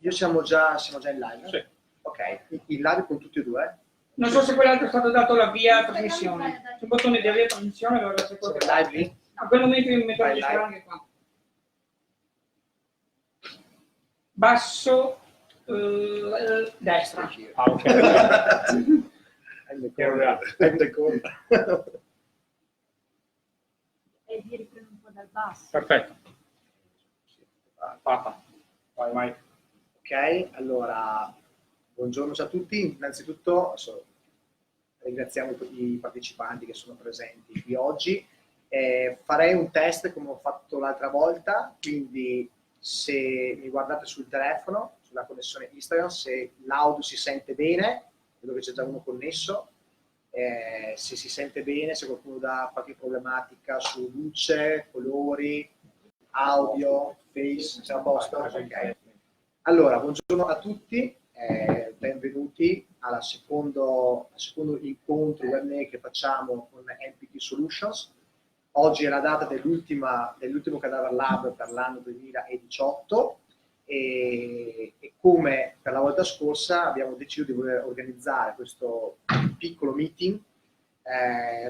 Io siamo già in live? Sì. Ok, in live con tutti e due? Non so se quell'altro è stato dato l'avvia trasmissione. C'è un bottone di avvia trasmissione, allora se Siamo potete... live lì? A quel momento io mi metto a Vai registrare live. anche qua. Basso, destra. Ah, ok. I'm the corner. E vi riprendo un po' dal basso. Perfetto. Papa. Vai, vai. Ok, allora, buongiorno a tutti. Innanzitutto ringraziamo i partecipanti che sono presenti qui oggi. Farei un test come ho fatto l'altra volta, quindi se mi guardate sul telefono, sulla connessione Instagram, se l'audio si sente bene, vedo che c'è già uno connesso, se si sente bene, se qualcuno ha qualche problematica su luce, colori, audio, face, c'è a posto? Ok. Allora, buongiorno a tutti, benvenuti al secondo incontro webinar che facciamo con MPT Solutions. Oggi è la data dell'ultimo Cadaver Lab per l'anno 2018 e come per la volta scorsa abbiamo deciso di voler organizzare questo piccolo meeting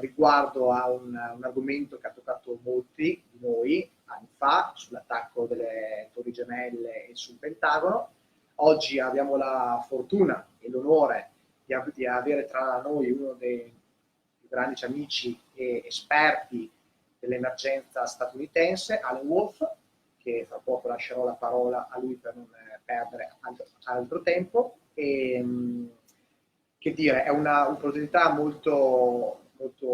riguardo a un argomento che ha toccato molti di noi anni fa, sull'attacco delle Torri Gemelle e sul Pentagono. Oggi abbiamo la fortuna e l'onore di avere tra noi uno dei più grandi amici e esperti dell'emergenza statunitense, Wolfe, che fra poco lascerò la parola a lui per non perdere altro tempo. Che dire, è un'opportunità molto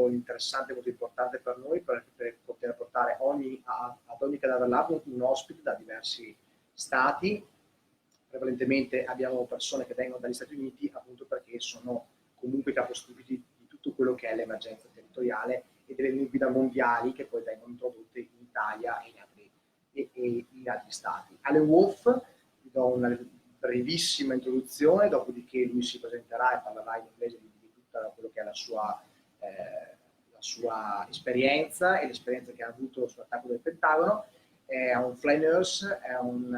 interessante, molto importante per noi per poter portare ad ogni Cadaver Lab un ospite da diversi stati. Prevalentemente abbiamo persone che vengono dagli Stati Uniti appunto perché sono comunque capostipiti di tutto quello che è l'emergenza territoriale e delle linee guida mondiali che poi vengono introdotte in Italia e in altri stati. Wolfe, vi do una brevissima introduzione, dopodiché lui si presenterà e parlerà in inglese di tutto quello che è la sua esperienza e l'esperienza che ha avuto sull'attacco del Pentagono. È un fly nurse, è un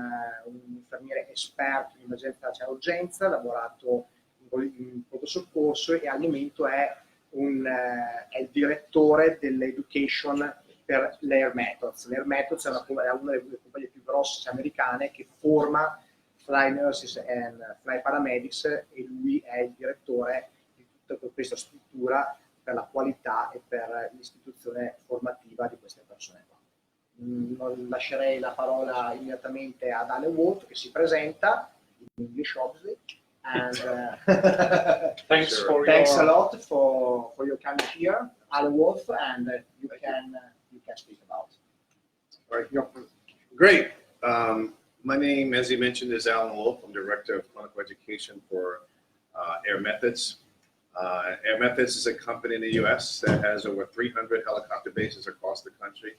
infermiere esperto in emergenza e urgenza, ha lavorato in pronto soccorso e al momento è il direttore dell'education per l'Air Methods. L'Air Methods è una delle compagnie più grosse americane che forma fly nurses e fly paramedics e lui è il direttore di tutta questa struttura per la qualità e per l'istituzione formativa di queste persone qua. Lascerei la parola immediatamente ad Wolfe che si presenta in English obviously. And Thanks a lot for your coming here, Wolfe, and you can speak about. All right. Great. My name, as you mentioned, is Alan Wolfe. I'm Director of Clinical Education for Air Methods. Air Methods is a company in the U.S. that has over 300 helicopter bases across the country.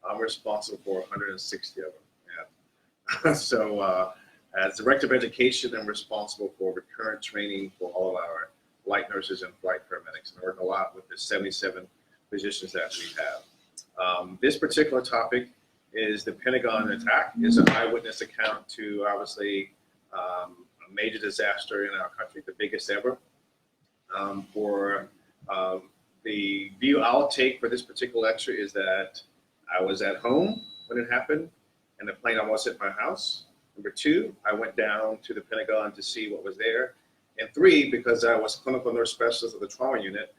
I'm responsible for 160 of them. Yeah. So as Director of Education, I'm responsible for recurrent training for all of our flight nurses and flight paramedics. And I work a lot with the 77 positions that we have. This particular topic is the Pentagon attack. It's an eyewitness account to obviously a major disaster in our country, the biggest ever. The view I'll take for this particular lecture is that I was at home when it happened, and the plane almost hit my house. Number two, I went down to the Pentagon to see what was there. And three, because I was clinical nurse specialist of the trauma unit,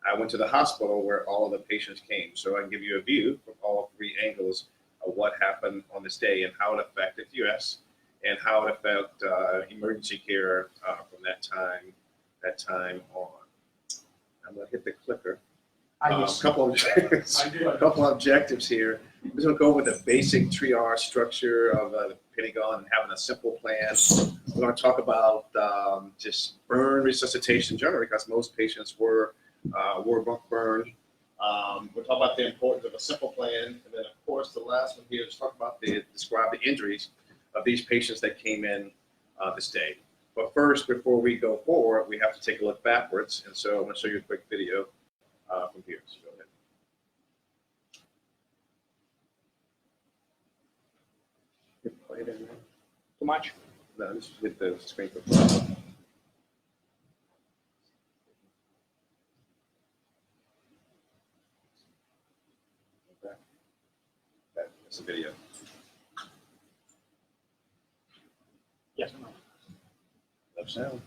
I went to the hospital where all of the patients came. So I can give you a view from all three angles of what happened on this day and how it affected the U.S. and how it affected emergency care from that time on. I'm gonna hit the clicker. A couple of objectives here. I'm just going to go over the basic triage structure of the Pentagon and having a simple plan. We're going to talk about just burn resuscitation generally because most patients were burned. We'll talk about the importance of a simple plan. And then, of course, the last one here is talk about describe the injuries of these patients that came in this day. But first, before we go forward, we have to take a look backwards. And so I'm going to show you a quick video from here. So go ahead. Too much? No, just hit the screen for fun. That's a video. Yes or no? Left sound.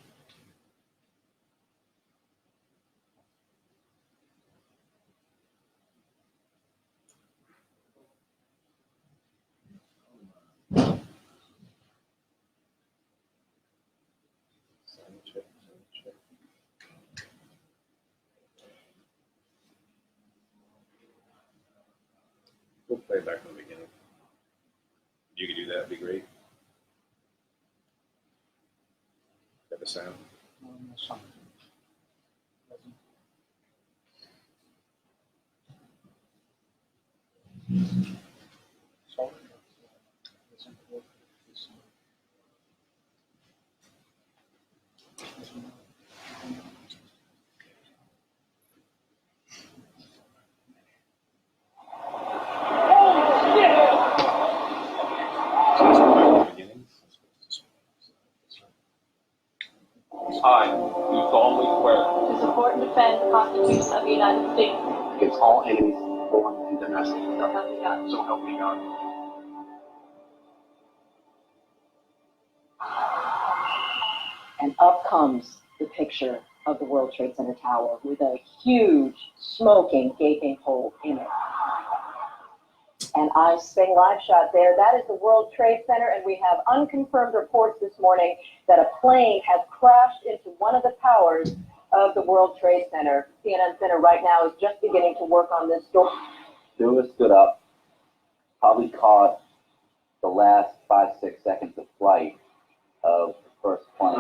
Sound check, sound check. We'll play it back from the beginning. If you could do that, it'd be great. Got the sound. I do solemnly swear To support and defend the Constitution of the United States. against all enemies, foreign and domestic, So help me God. so help me God. And up comes the picture of the World Trade Center tower with a huge, smoking, gaping hole in it. And I sing live shot there. That is the World Trade Center, and we have unconfirmed reports this morning that a plane has crashed into one of the towers of the World Trade Center. CNN Center right now is just beginning to work on this story. Two of us stood up, probably caught the last 5-6 seconds of flight of the first plane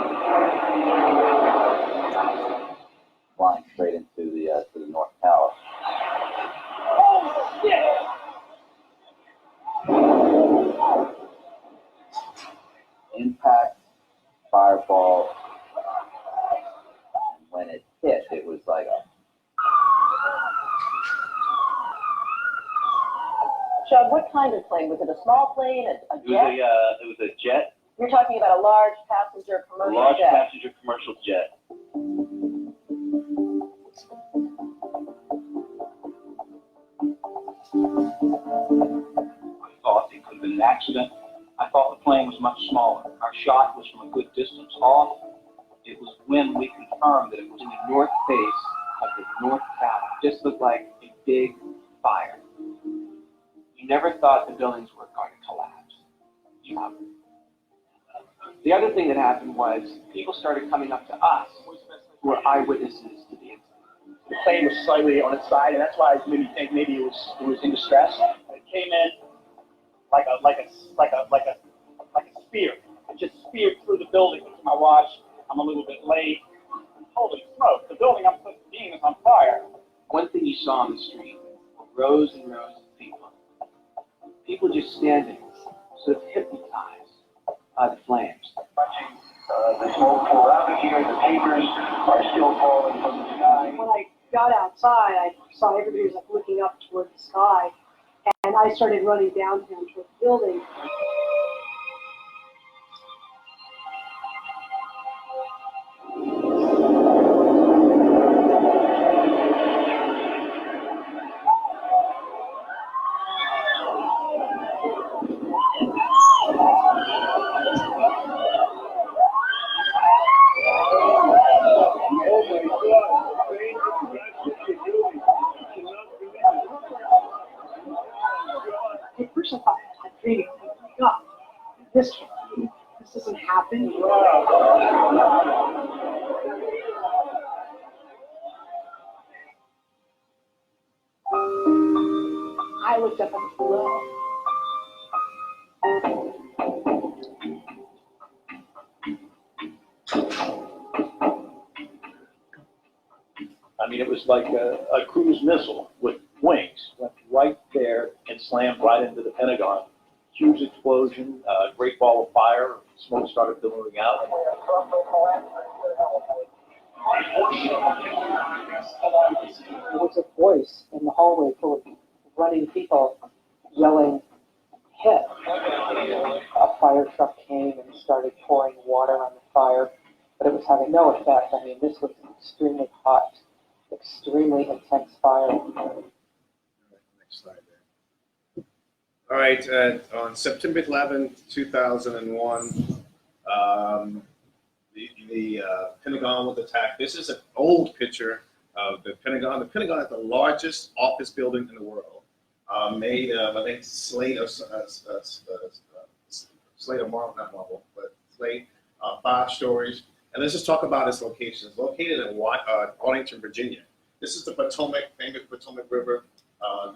flying straight into the North Tower. Oh, shit! Impact, fireball, and when it hit, it was like a... Sean, what kind of plane? Was it a small plane, a jet? It was a jet, You're talking about a large passenger a commercial large jet. passenger commercial jet. I thought it could have been an accident. I thought the plane was much smaller. Our shot was from a good distance off. It was when we confirmed that it was in the north face of the North Tower. It just looked like a big fire. You never thought the buildings were going to collapse. You know. The other thing that happened was people started coming up to us who were eyewitnesses to the incident. The plane was slightly on its side, and that's why I made me think maybe it was in distress. It came in like a spear. It just speared through the building. Look at my watch. I'm a little bit late. Holy smoke! The building I'm supposed to be in is on fire. One thing you saw on the street were rows and rows of people. People just standing, sort of hypnotized by the flames. Watching the smoke pour out of here. The papers are still falling from the sky. When I got outside, I saw everybody was like looking up toward the sky, and I started running downtown toward the building. At first I thought I had dreaming. Oh my God, this doesn't happen. I looked up at the below. I mean, it was like a cruise missile with wings, went right there and slammed right into the Pentagon. Huge explosion, great ball of fire, smoke started billowing out. There was a voice in the hallway full of running people yelling, hit, a fire truck came and started pouring water on the fire, but it was having no effect. I mean, this was an extremely hot, extremely intense fire. Next slide there. All right, on September 11th, 2001, the Pentagon was attacked. This is an old picture of the Pentagon. The Pentagon is the largest office building in the world, made of, I think, slate of marble, not marble, but slate, 5 stories. And let's just talk about its location. It's located in Arlington, Virginia. This is the Potomac, famous Potomac River.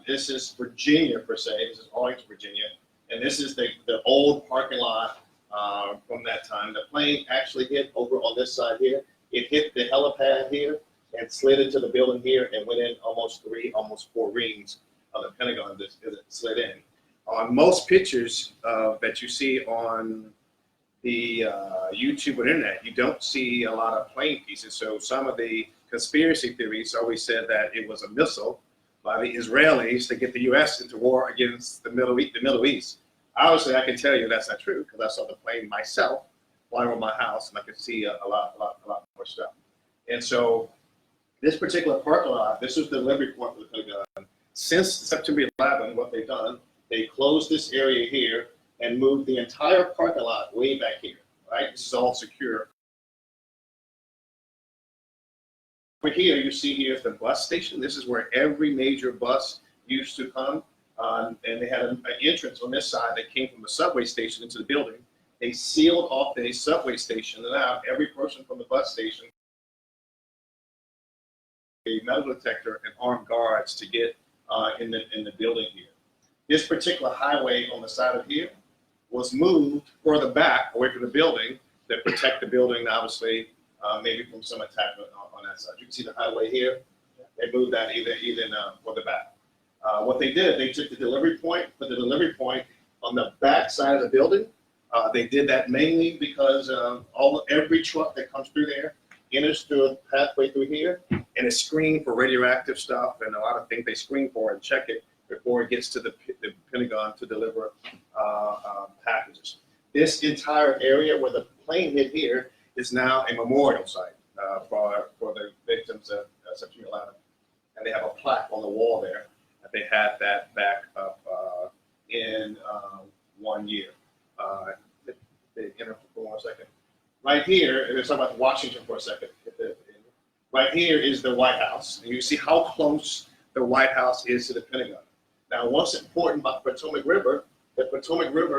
This is Virginia, per se. This is Arlington, Virginia. And this is the old parking lot from that time. The plane actually hit over on this side here. It hit the helipad here and slid into the building here and went in almost 4 rings of the Pentagon that it slid in. On most pictures that you see on the YouTube or internet, you don't see a lot of plane pieces. So some of the conspiracy theories always said that it was a missile by the Israelis to get the U.S. into war against the Middle East. Obviously, I can tell you that's not true because I saw the plane myself flying over my house, and I could see a lot more stuff. And so this particular parking lot, this was the delivery point for the Pentagon. Since September 11, what they've done, they closed this area here and moved the entire parking lot way back here, right? This is all secure. Over here, you see here is the bus station. This is where every major bus used to come. And they had an entrance on this side that came from the subway station into the building. They sealed off the subway station, and now every person from the bus station, a metal detector and armed guards to get in the building here. This particular highway on the side of here was moved further back away from the building to protect the building, obviously, maybe from some attack on that side. You can see the highway here. They moved that even further back. What they did, they took the delivery point, put the delivery point on the back side of the building. They did that mainly because every truck that comes through there enters through a pathway through here, and it's screened for radioactive stuff and a lot of things they screen for and check it before it gets to the Pentagon to deliver packages. This entire area where the plane hit here is now a memorial site for the victims of September 11th. And they have a plaque on the wall there. They had that back up in 1 year. For 1 second. Right here, let's talk about Washington for a second. Right here is the White House. And you see how close the White House is to the Pentagon. Now, what's important about the Potomac River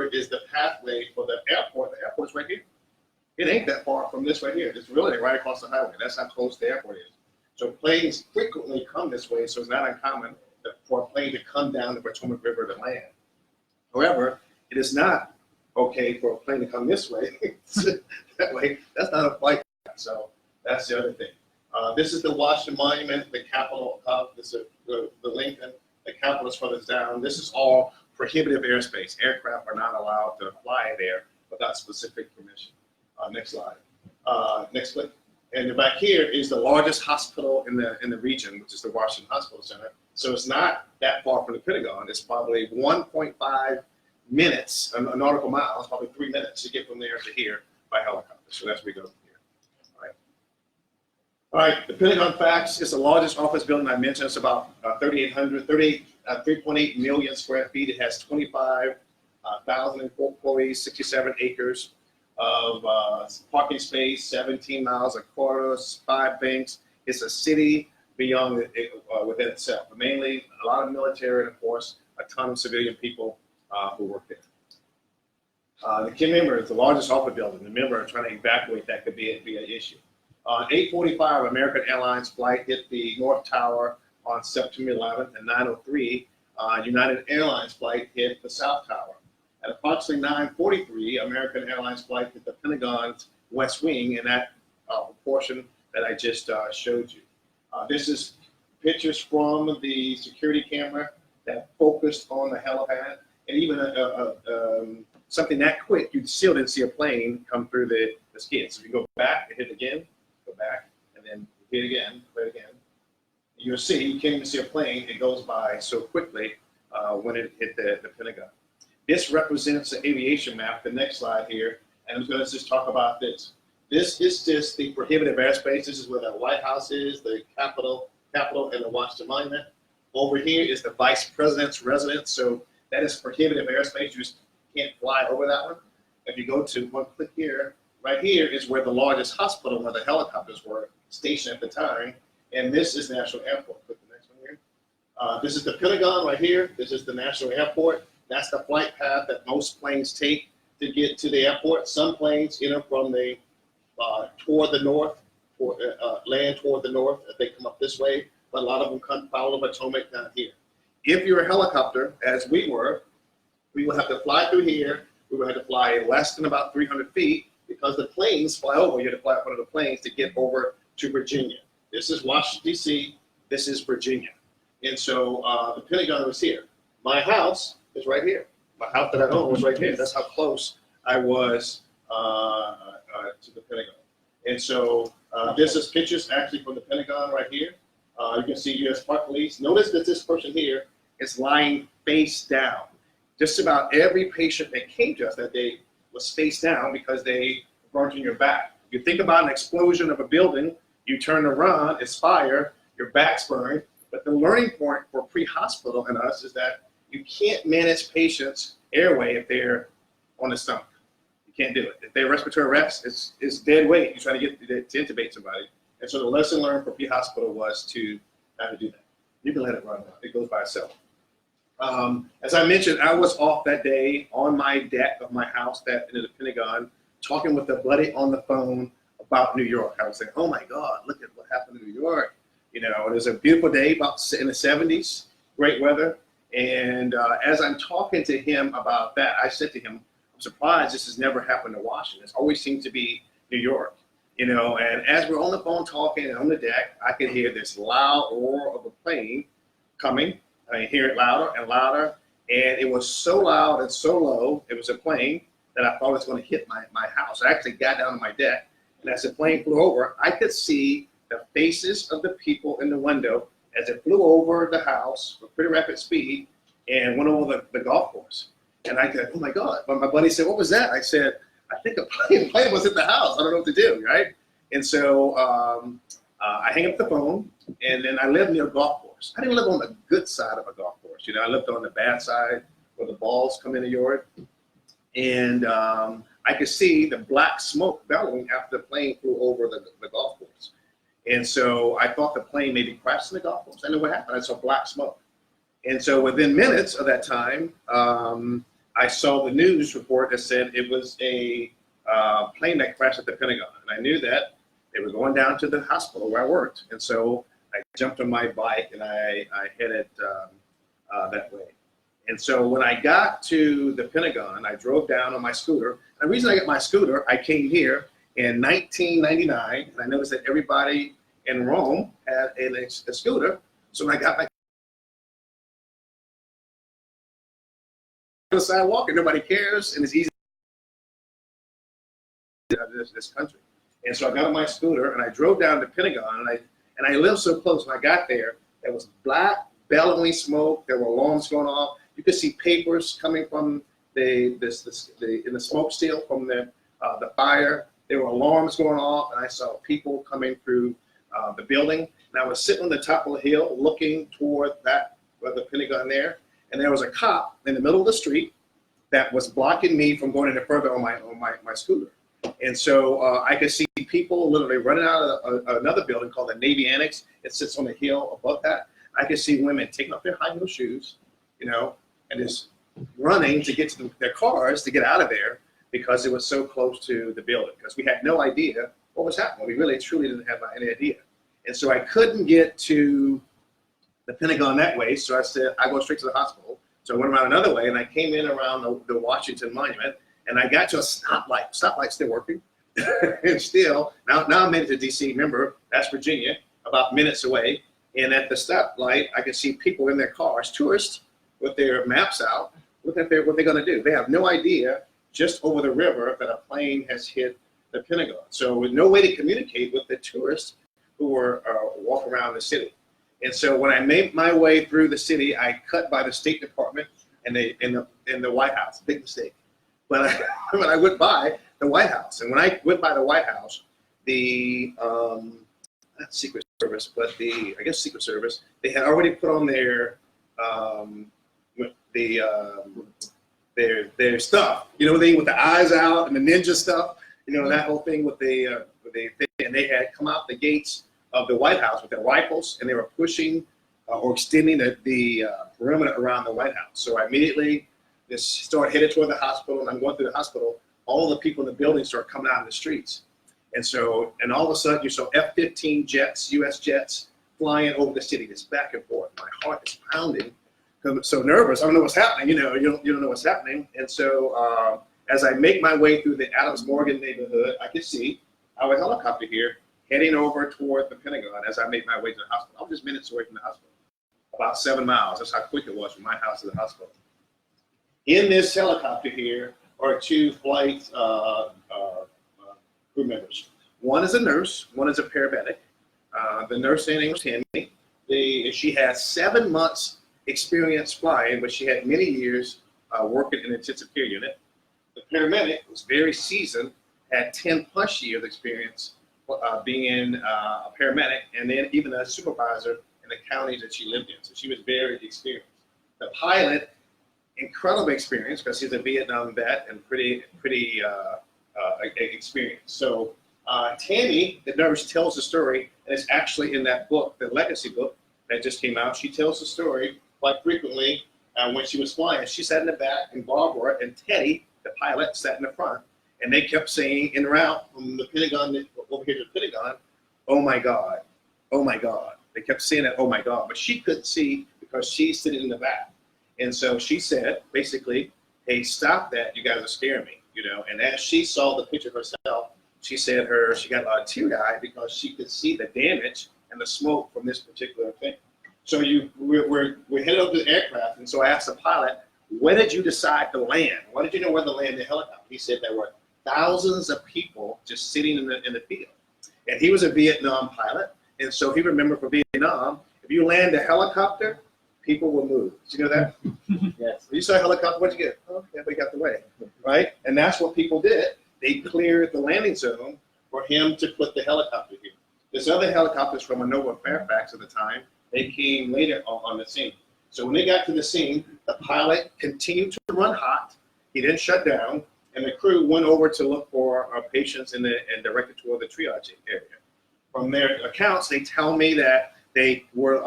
is the pathway for the airport. The airport's right here. It ain't that far from this right here. It's really right across the highway. That's how close the airport is. So planes frequently come this way, so it's not uncommon for a plane to come down the Potomac River to land. However, it is not okay for a plane to come this way. That way, that's not a flight. So that's the other thing. This is the Washington Monument, the Capitol up. This is the Lincoln. The Capitol is further down. This is all prohibitive airspace. Aircraft are not allowed to fly there without specific permission. Next slide. Next click. And back here is the largest hospital in the region, which is the Washington Hospital Center. So it's not that far from the Pentagon. It's probably 1.5 minutes, a nautical mile. It's probably 3 minutes to get from there to here by helicopter. So that's where we go from here. All right. The Pentagon Facts is the largest office building I mentioned. It's about 3.8 million square feet. It has 25,000 employees, 67 acres of parking space, 17 miles of corridors, 5 banks. It's a city beyond within itself, but mainly a lot of military and, of course, a ton of civilian people who work there. The key member is the largest office building. The member trying to evacuate that could be an issue. On 8:45, American Airlines flight hit the North Tower on September 11th, and 9:03, United Airlines flight hit the South Tower. At approximately 9:43, American Airlines flight hit the Pentagon's West Wing in that portion that I just showed you. This is pictures from the security camera that focused on the helipad, and even something that quick, you still didn't see a plane come through the skid. So if you go back and hit again, go back, and then hit again, play it again, you'll see, you can't even see a plane. It goes by so quickly when it hit the Pentagon. This represents an aviation map, the next slide here, and I'm going to just talk about this. This is just the prohibitive airspace. This is where the White House is, the Capitol, and the Washington Monument. Over here is the Vice President's residence, so that is prohibitive airspace. You just can't fly over that one. If you go to one click here, right here is where the largest hospital where the helicopters were stationed at the time, and this is National Airport. Click the next one here. This is the Pentagon right here. This is the National Airport. That's the flight path that most planes take to get to the airport. Some planes enter from the toward the north, land toward the north. If they come up this way, but a lot of them come follow the Potomac down here. If you're a helicopter, as we were, we would have to fly through here. We would have to fly less than about 300 feet because the planes fly over. You had to fly up one of the planes to get over to Virginia. This is Washington, D.C. This is Virginia. And so the Pentagon was here. My house is right here. My house that I own was right here. That's how close I was to the Pentagon. And so this is pictures actually from the Pentagon right here. You can see U.S. Park Police. Notice that this person here is lying face down. Just about every patient that came to us that day was face down because they burnt in your back. You think about an explosion of a building, you turn to run, it's fire, your back's burned. But the learning point for pre-hospital and us is that you can't manage patients' airway if they're on the stomach. You can't do it. If they're respiratory arrest, it's dead weight. You're trying to get to intubate somebody. And so the lesson learned for pre-hospital was to how to do that. You can let it run. It goes by itself. As I mentioned, I was off that day on my deck of my house in the Pentagon, talking with a buddy on the phone about New York. I was saying, oh my God, look at what happened in New York. You know, it was a beautiful day, about in the 70s, great weather. And as I'm talking to him about that, I said to him, I'm surprised this has never happened to Washington. It's always seemed to be New York. You know, and as we're on the phone talking and on the deck, I could hear this loud roar of a plane coming. I hear it louder and louder, and it was so loud and so low, it was a plane, that I thought it was going to hit my house. I actually got down on my deck, and as the plane flew over, I could see the faces of the people in the window as it flew over the house with pretty rapid speed and went over the golf course. And I said, oh my God. But my buddy said, what was that? I said, I think a plane was at the house. I don't know what to do, right? And so I hang up the phone, and then I live near a golf course. I didn't live on the good side of a golf course. You know, I lived on the bad side where the balls come in the yard. And I could see the black smoke bellowing after the plane flew over the golf course. And so I thought the plane maybe crashed in the golf course. I know what happened. I saw black smoke. And so within minutes of that time, I saw the news report that said it was a plane that crashed at the Pentagon. And I knew that they were going down to the hospital where I worked. And so I jumped on my bike and I headed that way. And so when I got to the Pentagon, I drove down on my scooter. And the reason I got my scooter, I came here in 1999, and I noticed that everybody in Rome had a scooter. So when I got back on the sidewalk, and nobody cares, and it's easy this country. And so I got on my scooter and I drove down to the Pentagon, and I lived so close. When I got there, there was black bellowing smoke. There were alarms going off. You could see papers coming from in the smoke still from the fire. There were alarms going off, and I saw people coming through the building. And I was sitting on the top of the hill looking toward the Pentagon there, and there was a cop in the middle of the street that was blocking me from going any further on my scooter. And so I could see people literally running out of another building called the Navy Annex. It sits on the hill above that. I could see women taking off their high heel shoes, you know, and just running to get to their cars to get out of there because it was so close to the building. Because we had no idea what was happening. We really, truly didn't have any idea. And so I couldn't get to the Pentagon that way. So I said, I go straight to the hospital. So I went around another way, and I came in around the Washington Monument. And I got to a stoplight. Stoplight's still working. And still, now I'm headed to D.C. Remember, that's Virginia, about minutes away. And at the stoplight, I can see people in their cars, tourists, with their maps out, looking at what they're going to do. They have no idea, just over the river, that a plane has hit the Pentagon. So with no way to communicate with the tourists who were walking around the city. And so when I made my way through the city, I cut by the State Department. and in the White House. Big mistake. But when I went by the White House, and when I went by the White House, the not Secret Service, but the I guess Secret Service, they had already put on their stuff. You know, they with the eyes out and the ninja stuff. You know, that whole thing with the thing, and they had come out the gates of the White House with their rifles, and they were pushing or extending the perimeter around the White House. So I immediately just started headed toward the hospital, and I'm going through the hospital. All the people in the building start coming out in the streets. And so, and all of a sudden you saw F-15 jets, US jets, flying over the city, just back and forth. My heart is pounding. I'm so nervous. I don't know what's happening. You know, you don't know what's happening. And so as I make my way through the Adams Morgan neighborhood, I can see our helicopter here heading over toward the Pentagon as I make my way to the hospital. I was just minutes away from the hospital, about 7 miles. That's how quick it was from my house to the hospital. In this helicopter here are two flight crew members. One is a nurse, one is a paramedic. The nurse name was Tammy. She has 7 months experience flying, but she had many years working in an intensive care unit. The paramedic was very seasoned, had 10 plus years experience being a paramedic, and then even a supervisor in the counties that she lived in. So she was very experienced. The pilot, incredible experience because he's a Vietnam vet and pretty experienced. So Tammy, the nurse, tells the story, and it's actually in that book, the Legacy book that just came out. She tells the story quite frequently when she was flying. She sat in the back, and Barbara and Teddy, the pilot, sat in the front, and they kept saying en route from the Pentagon over here to the Pentagon, "Oh my God, oh my God." They kept saying that, "Oh my God," but she couldn't see because she's sitting in the back. And so she said, basically, "Hey, stop that! You guys are scaring me." You know. And as she saw the picture herself, she said she got teary-eyed because she could see the damage and the smoke from this particular thing. So we're headed over to the aircraft, and so I asked the pilot, "When did you decide to land? Why did you know where to land the helicopter?" He said there were thousands of people just sitting in the field. And he was a Vietnam pilot, and so he remembered for Vietnam, if you land a helicopter, people will move. Did you know that? Yes. You saw a helicopter, what'd you get? Oh, yeah, we got the way, right? And that's what people did. They cleared the landing zone for him to put the helicopter here. This other helicopters from Nova Fairfax at the time, they came later on the scene. So when they got to the scene, the pilot continued to run hot. He didn't shut down, and the crew went over to look for our patients and directed toward the triage area. From their accounts, they tell me that they were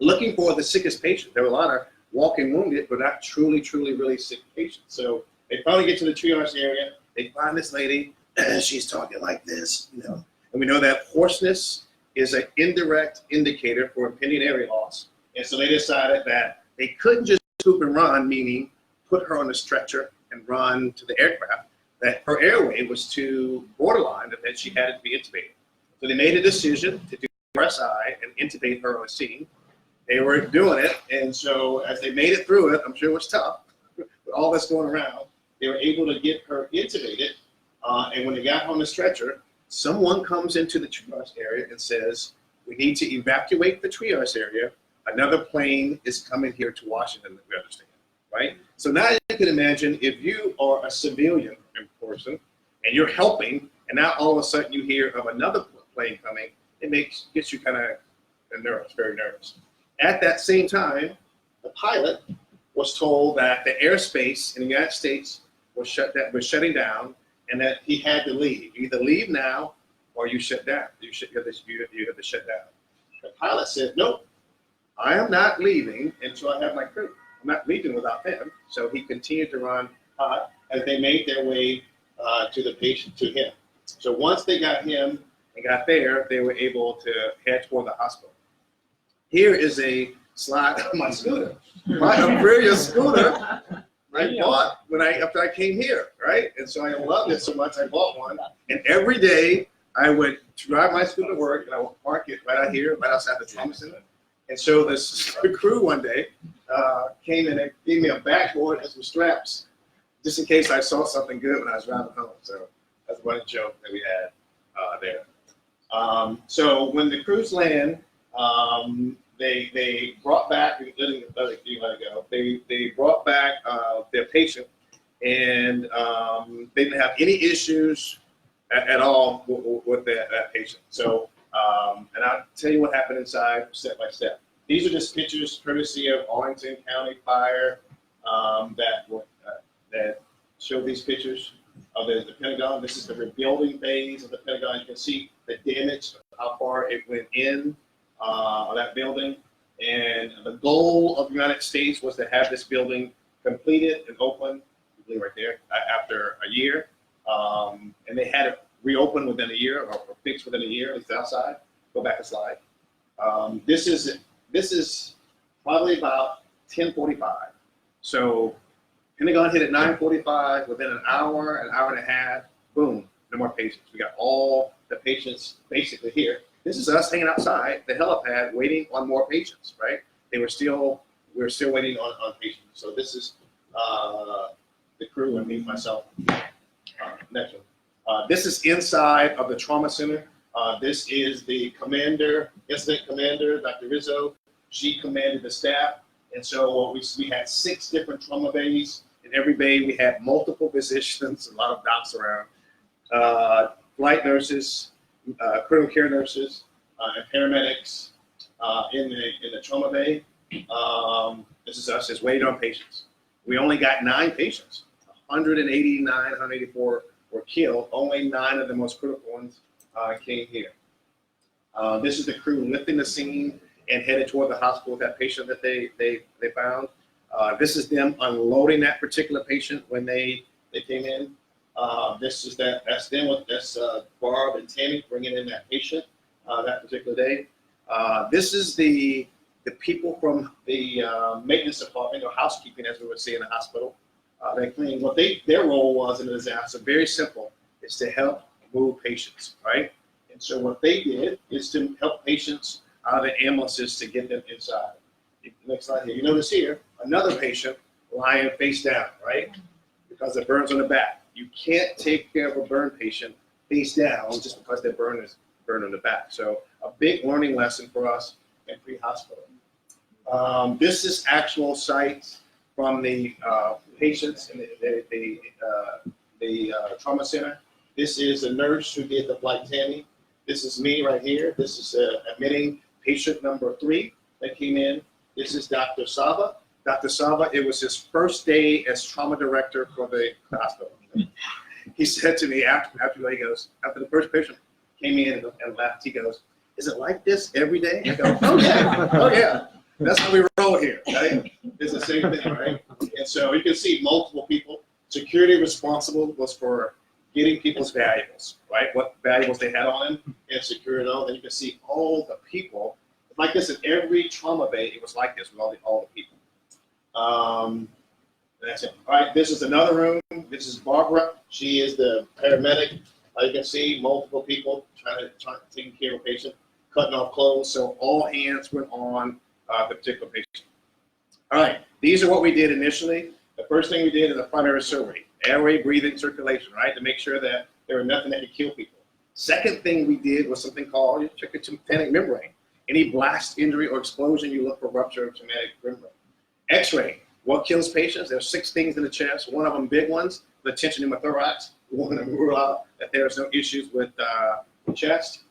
looking for the sickest patient. There were a lot of walking wounded, but not truly really sick patients. So they finally get to the triage area. They find this lady, and she's talking like this, you know. And we know that hoarseness is an indirect indicator for impending area loss. And so they decided that they couldn't just scoop and run, meaning put her on a stretcher and run to the aircraft, that her airway was too borderline, that she had to be intubated. So they made a decision to do RSI and intubate her on the scene. They were doing it, and so as they made it through it, I'm sure it was tough, with all that's going around, they were able to get her intubated, and when they got on the stretcher, someone comes into the triage area and says, "We need to evacuate the triage area. Another plane is coming here to Washington," we understand, right? So now you can imagine if you are a civilian person and you're helping, and now all of a sudden you hear of another plane coming, it gets you kind of nervous, very nervous. At that same time, the pilot was told that the airspace in the United States was shutting down, and that he had to leave. You either leave now or you shut down. You have to shut down. The pilot said, "Nope, I am not leaving until I have my crew. I'm not leaving without them." So he continued to run hot as they made their way to the patient, to him. So once they got him and got there, they were able to head toward the hospital. Here is a slide of my scooter, my Aprilia scooter I bought after I came here, right? And so I loved it so much, I bought one. And every day I would drive my scooter to work, and I would park it right out here, right outside the trauma center. And so this crew one day came in and gave me a backboard and some straps, just in case I saw something good when I was driving home. So that's one joke that we had there. So when the crews land, they brought back, you let it go. They brought back their patient, and they didn't have any issues at all with that patient. So, and I'll tell you what happened inside step by step. These are just pictures courtesy of Arlington County Fire that show these pictures of the Pentagon. This is the rebuilding phase of the Pentagon. You can see the damage, how far it went in on that building. And the goal of the United States was to have this building completed and open, I believe right there, after a year. And they had it reopened within a year or fixed within a year, at least outside. Go back a slide. This is probably about 10:45. So Pentagon hit at 9:45. Within an hour and a half, boom, no more patients. We got all the patients basically here. This is us hanging outside the helipad waiting on more patients, right? We were still waiting on patients. So this is the crew and me, myself. Next one. This is inside of the trauma center. This is the commander, incident commander, Dr. Rizzo. She commanded the staff. And so we had 6 different trauma bays. In every bay, we had multiple physicians, a lot of docs around, flight nurses, critical care nurses, and paramedics in the trauma bay. This is us, just waiting on patients. We only got 9 patients. 189, 184 were killed. Only 9 of the most critical ones came here. This is the crew lifting the scene and headed toward the hospital with that patient that they found. This is them unloading that particular patient when they came in. That's them. That's Barb and Tammy bringing in that patient that particular day. This is the people from the maintenance department or housekeeping, as we would say in the hospital. They clean. What their role was in the disaster, very simple, is to help move patients, right? And so what they did is to help patients out of the ambulances to get them inside. Next slide here. You notice here, another patient lying face down, right? Because the burn's on the back. You can't take care of a burn patient face down just because their burn is burned on the back. So a big learning lesson for us in pre-hospital. This is actual sites from the patients in the trauma center. This is a nurse who did the flight Tammy. This is me right here. This is admitting patient number 3 that came in. This is Dr. Sava. Dr. Sava, it was his first day as trauma director for the hospital. He said to me after the first patient came in and left, he goes, "Is it like this every day?" I go, "Oh yeah, oh yeah. That's how we roll here, right? It's the same thing, right?" And so you can see multiple people. Security responsible was for getting people's valuables, right? What valuables they had on them and securing those. And you can see all the people. Like this in every trauma bay, it was like this with all the people. That's it. All right, this is another room. This is Barbara. She is the paramedic. You can see multiple people trying to take care of a patient, cutting off clothes. So all hands went on the particular patient. All right, these are what we did initially. The first thing we did is a primary survey, airway, breathing, circulation, right, to make sure that there was nothing that could kill people. Second thing we did was something called tympanic membrane. Any blast, injury, or explosion, you look for rupture of tympanic membrane. X-ray, what kills patients? There's 6 things in the chest. One of them big ones, the tension pneumothorax. We want to rule out that there's no issues with the chest.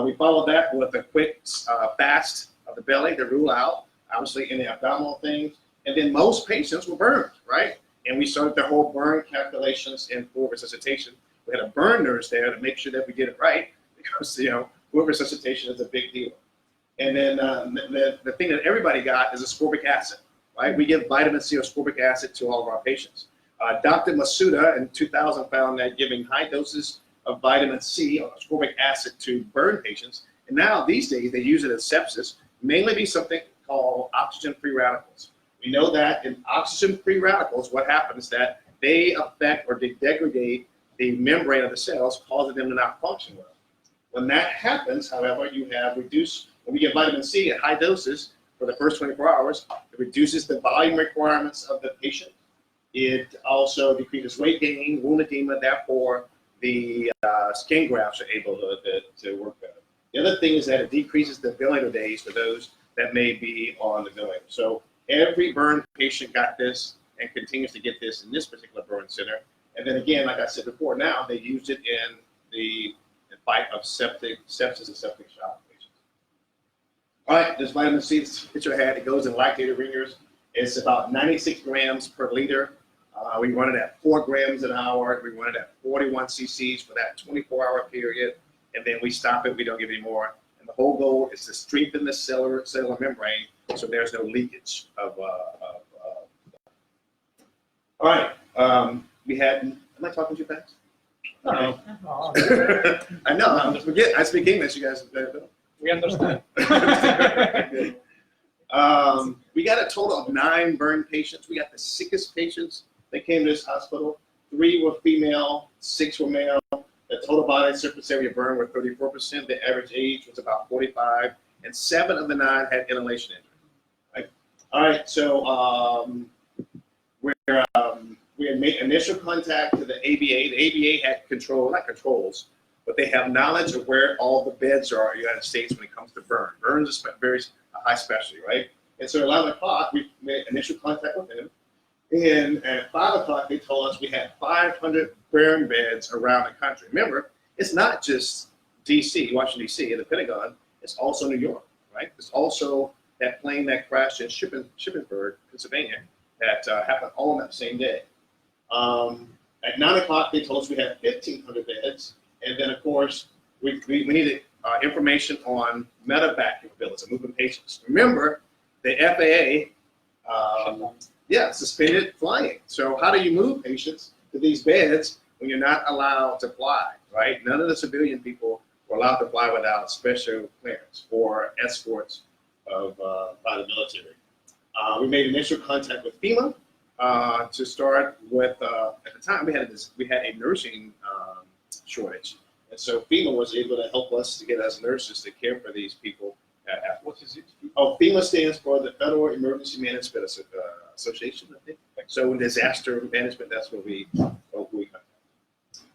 We followed that with a quick fast of the belly to rule out, obviously, any abdominal things. And then most patients were burned, right? And we started the whole burn calculations and fluid resuscitation. We had a burn nurse there to make sure that we did it right, because fluid resuscitation is a big deal. And then the thing that everybody got is ascorbic acid, right? We give vitamin C or ascorbic acid to all of our patients. Dr. Masuda in 2000 found that giving high doses of vitamin C or ascorbic acid to burn patients, and now these days they use it as sepsis, mainly be something called oxygen-free radicals. We know that in oxygen-free radicals, what happens is that they affect or they degrade the membrane of the cells, causing them to not function well. When that happens, however, you have reduced, when we get vitamin C at high doses for the first 24 hours, it reduces the volume requirements of the patient. It also decreases weight gain, wound edema, therefore the skin grafts are able to work better. The other thing is that it decreases the ventilator days for those that may be on the building. So every burn patient got this and continues to get this in this particular burn center. And then again, like I said before, now they used it in the fight of sepsis and septic shock patients. All right, this vitamin C, this picture I had, it goes in lactated ringers. It's about 96 grams per liter. We run it at 4 grams an hour. We run it at 41 cc's for that 24-hour period. And then we stop it, we don't give any more. And the whole goal is to strengthen the cellular membrane so there's no leakage of. All right, we had, am I talking too fast? No. I know, I speak English, you guys. We understand. We got a total of 9 burn patients. We got the sickest patients that came to this hospital. 3 were female, 6 were male. The total body surface area burn were 34%. The average age was about 45, and 7 of the 9 had inhalation injury. Right? All right, so we had made initial contact to the ABA. The ABA had control, not controls, but they have knowledge of where all the beds are in the United States when it comes to burn. Burns is very high specialty, right? And so at 11 o'clock, we made initial contact with them. And at 5 o'clock, they told us we had 500 burn beds around the country. Remember, it's not just D.C., Washington, D.C., and the Pentagon. It's also New York, right? It's also that plane that crashed in Shippensburg, Pennsylvania, that happened all on that same day. At 9 o'clock, they told us we had 1,500 beds. And then, of course, we needed information on medevac capabilities, moving patients. Remember, the FAA, suspended flying. So how do you move patients to these beds when you're not allowed to fly, right? None of the civilian people were allowed to fly without special clearance or escorts by the military. We made initial contact with FEMA to start with. At the time, we had a nursing shortage, and so FEMA was able to help us to get us nurses to care for these people. What is it? Oh, FEMA stands for the Federal Emergency Management Association, I think. So in disaster management, that's what we contact.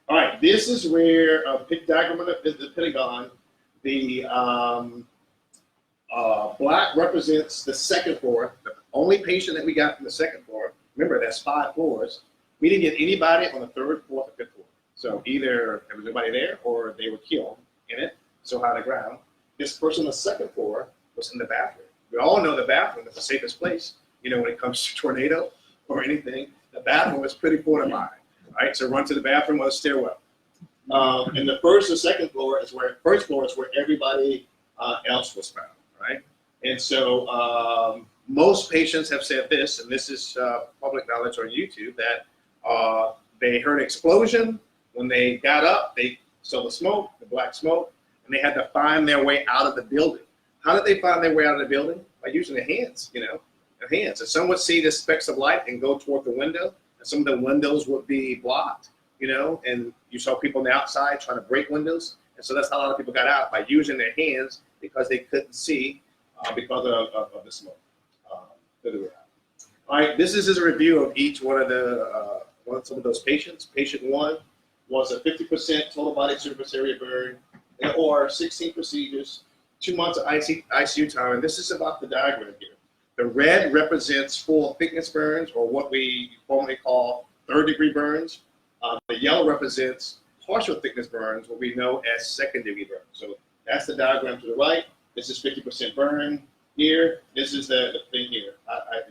All right, this is where a pic diagram of the Pentagon. The black represents the second floor. The only patient that we got from the second floor, remember that's 5 floors. We didn't get anybody on the 3rd, 4th, or 5th floor. So either there was nobody there or they were killed in it, so high to the ground. This person on the 2nd floor was in the bathroom. We all know the bathroom is the safest place, when it comes to tornado or anything. The bathroom is pretty fortified, right? So run to the bathroom or the stairwell. And the 1st and 2nd floor is where, 1st floor is where everybody else was found, right? And so most patients have said this, and this is public knowledge on YouTube, that they heard an explosion. When they got up, they saw the smoke, the black smoke, and they had to find their way out of the building. How did they find their way out of the building? By using their hands, their hands. And some would see the specks of light and go toward the window, and some of the windows would be blocked, and you saw people on the outside trying to break windows. And so that's how a lot of people got out, by using their hands because they couldn't see because of the smoke. All right, this is a review of each one of some of those patients. Patient 1 was a 50% total body surface area burn, or 16 procedures, 2 months of ICU time. And this is about the diagram here. The red represents full thickness burns, or what we formerly call 3rd-degree burns. The yellow represents partial thickness burns, what we know as 2nd-degree burns. So that's the diagram to the right. This is 50% burn here. This is the thing here.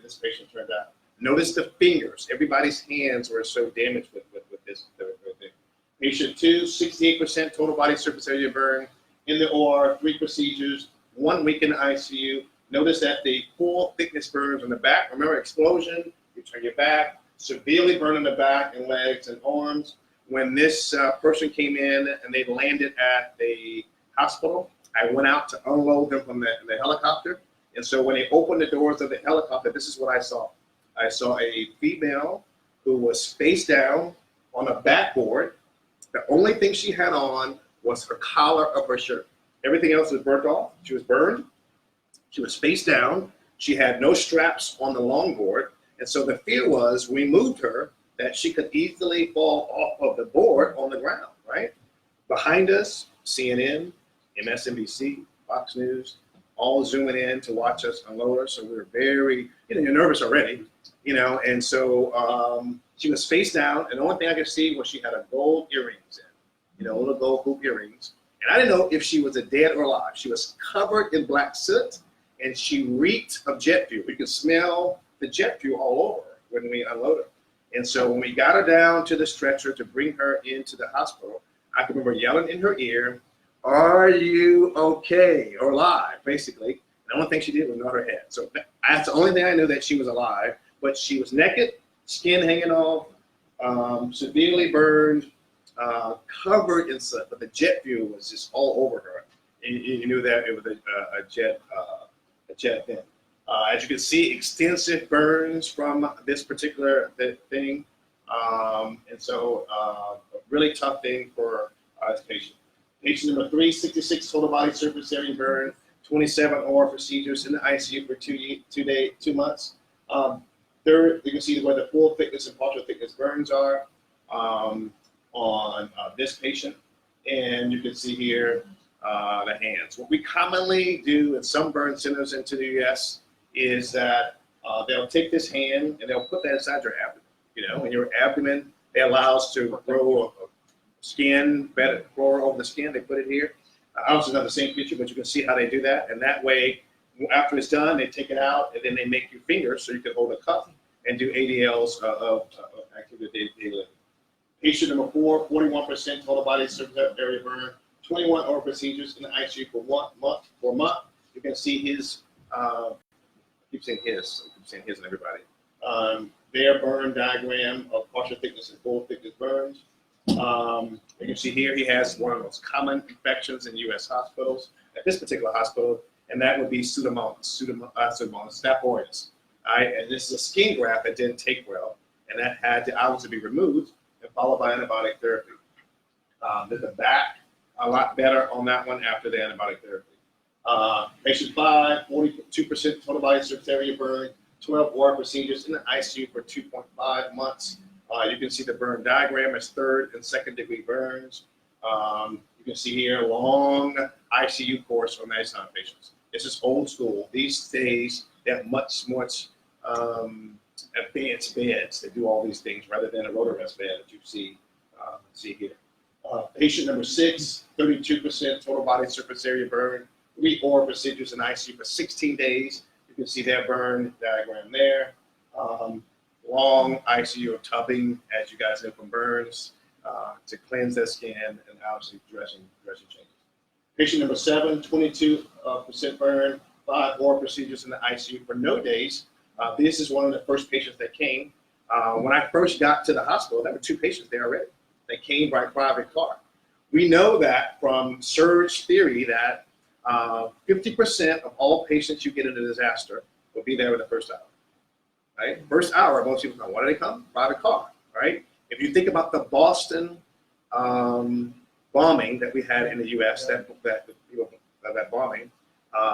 This patient turned out. Notice the fingers. Everybody's hands were so damaged with this thing. Patient 2, 68% total body surface area burn in the OR, 3 procedures, 1 week in the ICU. Notice that the full thickness burns on the back. Remember, explosion, you turn your back, severely burn in the back and legs and arms. When this person came in and they landed at the hospital, I went out to unload them from the helicopter. And so when they opened the doors of the helicopter, this is what I saw. I saw a female who was face down on a backboard. The only thing she had on was her collar of her shirt. Everything else was burnt off. She was burned. She was face down. She had no straps on the longboard. And so the fear was, we moved her, that she could easily fall off of the board on the ground, right? Behind us, CNN, MSNBC, Fox News, all zooming in to watch us unload her. So we were very, you're nervous already, and so she was face down, and the only thing I could see was she had a gold earrings in, little gold hoop earrings. And I didn't know if she was a dead or alive. She was covered in black soot, and she reeked of jet fuel. We could smell the jet fuel all over her when we unloaded her. And so when we got her down to the stretcher to bring her into the hospital, I can remember yelling in her ear, "Are you okay?" or alive, basically. And the only thing she did was nod her head. So that's the only thing I knew that she was alive. But she was naked, skin hanging off, severely burned, covered in soot. But the jet fuel was just all over her. And you knew that it was a jet thing. As you can see, extensive burns from this particular thing. And so a really tough thing for this patient. Patient number 3, 66 total body surface area burn, 27 OR procedures in the ICU for 2 months. Third, you can see where the full thickness and partial thickness burns are on this patient. And you can see here the hands. What we commonly do in some burn centers into the US is that they'll take this hand and they'll put that inside your abdomen. In your abdomen, they allow us to grow skin, better grow over the skin. They put it here. Obviously not the same picture, but you can see how they do that. And that way, after it's done, they take it out and then they make your fingers so you can hold a cup and do ADLs of activity daily. Patient number 4, 41% total body surface area burn, 21 OR procedures in the ICU for 1 month. You can see his, I keep saying his and everybody. Their burn diagram of partial thickness and full thickness burns. You can see here he has one of the most common infections in U.S. hospitals at this particular hospital, and that would be Pseudomonas staph aureus. And this is a skin graft that didn't take well, and that had to obviously be removed and followed by antibiotic therapy. There's a back a lot better on that one after the antibiotic therapy. Patient 5, 42% total body surface area burn, 12 OR procedures in the ICU for 2.5 months. You can see the burn diagram as 3rd and 2nd degree burns. You can see here long ICU course for Medicine patients. This is old school. These days, they have much advanced beds that do all these things rather than a rotor vest bed that you see here. Patient number 6, 32% total body surface area burn, 3 OR procedures in ICU for 16 days. You can see that burn diagram there. Long ICU tubbing, as you guys know from burns, to cleanse their skin and obviously dressing changes. Patient number 7, 22% burn, 5 OR procedures in the ICU for no days. This is one of the first patients that came. When I first got to the hospital, there were 2 patients there already. They came by private car. We know that from surge theory that 50% of all patients you get in a disaster will be there in the first hour. Right? First hour, most people come. Why do they come? Private car, right? If you think about the Boston bombing that we had in the U.S., that bombing,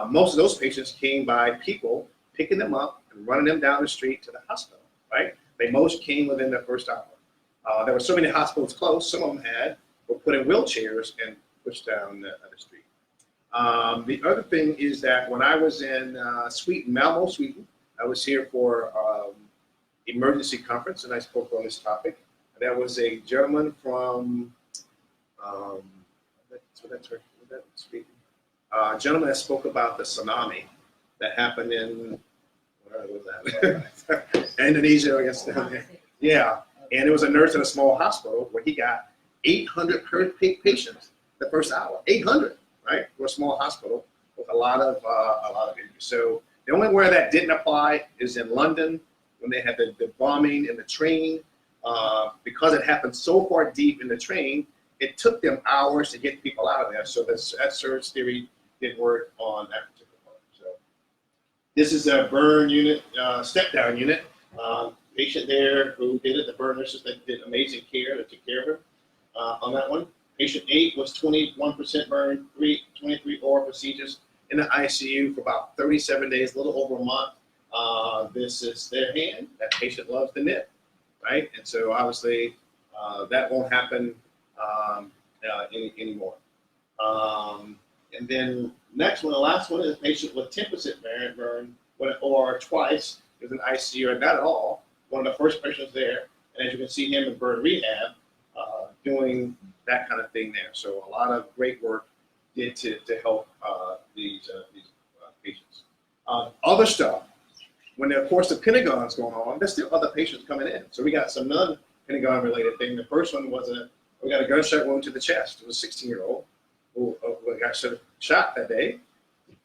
most of those patients came by people picking them up and running them down the street to the hospital, right? They most came within the first hour. There were so many hospitals close. Some of them were put in wheelchairs and pushed down the street. The other thing is that when I was in Sweden, Malmo, Sweden, I was here for emergency conference, and I spoke on this topic. There was a gentleman from, Sweden, a gentleman that spoke about the tsunami that happened in, where was that? Indonesia, I guess, down there. Yeah, and there was a nurse in a small hospital where he got 800 patients the first hour. 800, right? For a small hospital with a lot of injuries. So the only where that didn't apply is in London when they had the bombing in the train. Because it happened so far deep in the train, it took them hours to get people out of there. So that surge theory didn't work on that particular part. So this is a burn unit, step-down unit. Patient there who did it, the burn nurses that did amazing care, that took care of her on that one. Patient 8 was 21% burn, 23 OR procedures in the ICU for about 37 days, a little over a month. This is their hand. That patient loves the knit, right? And so obviously that won't happen anymore. And then next one, the last one is a patient with 10% burn, or twice is an ICU or not at all. One of the first patients there, and as you can see him in burn rehab, doing that kind of thing there. So a lot of great work did to help these patients. Other stuff, when of course the Pentagon's going on, there's still other patients coming in. So we got some non-Pentagon related thing. The first one was we got a gunshot wound to the chest. It was a 16-year-old who got shot that day.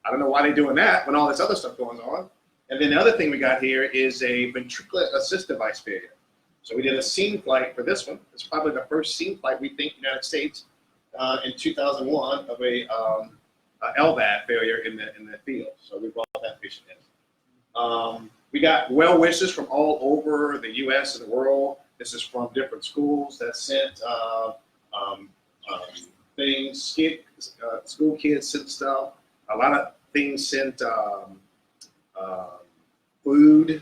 I don't know why they're doing that when all this other stuff going on. And then the other thing we got here is a ventricular assist device failure. So we did a scene flight for this one. It's probably the first scene flight we think in the United States in 2001 of a LVAD failure in the field. So we brought that patient in. We got well wishes from all over the U.S. and the world. This is from different schools that sent things. School kids sent stuff. A lot of things sent food,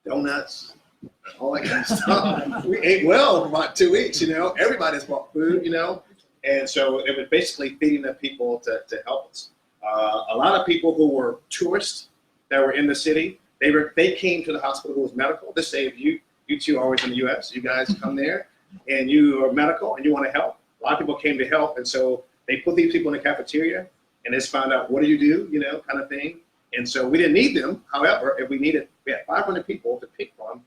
donuts, all that kind of stuff. We ate well for about 2 weeks, you know. Everybody's bought food, you know. And so it was basically feeding the people to help us. A lot of people who were tourists that were in the city, they came to the hospital who was medical. This saved you two always in the U.S. You guys come there and you are medical and you want to help. A lot of people came to help, and so they put these people in the cafeteria and just found out, what do, you know, kind of thing. And so we didn't need them. However, if we had 500 people to pick from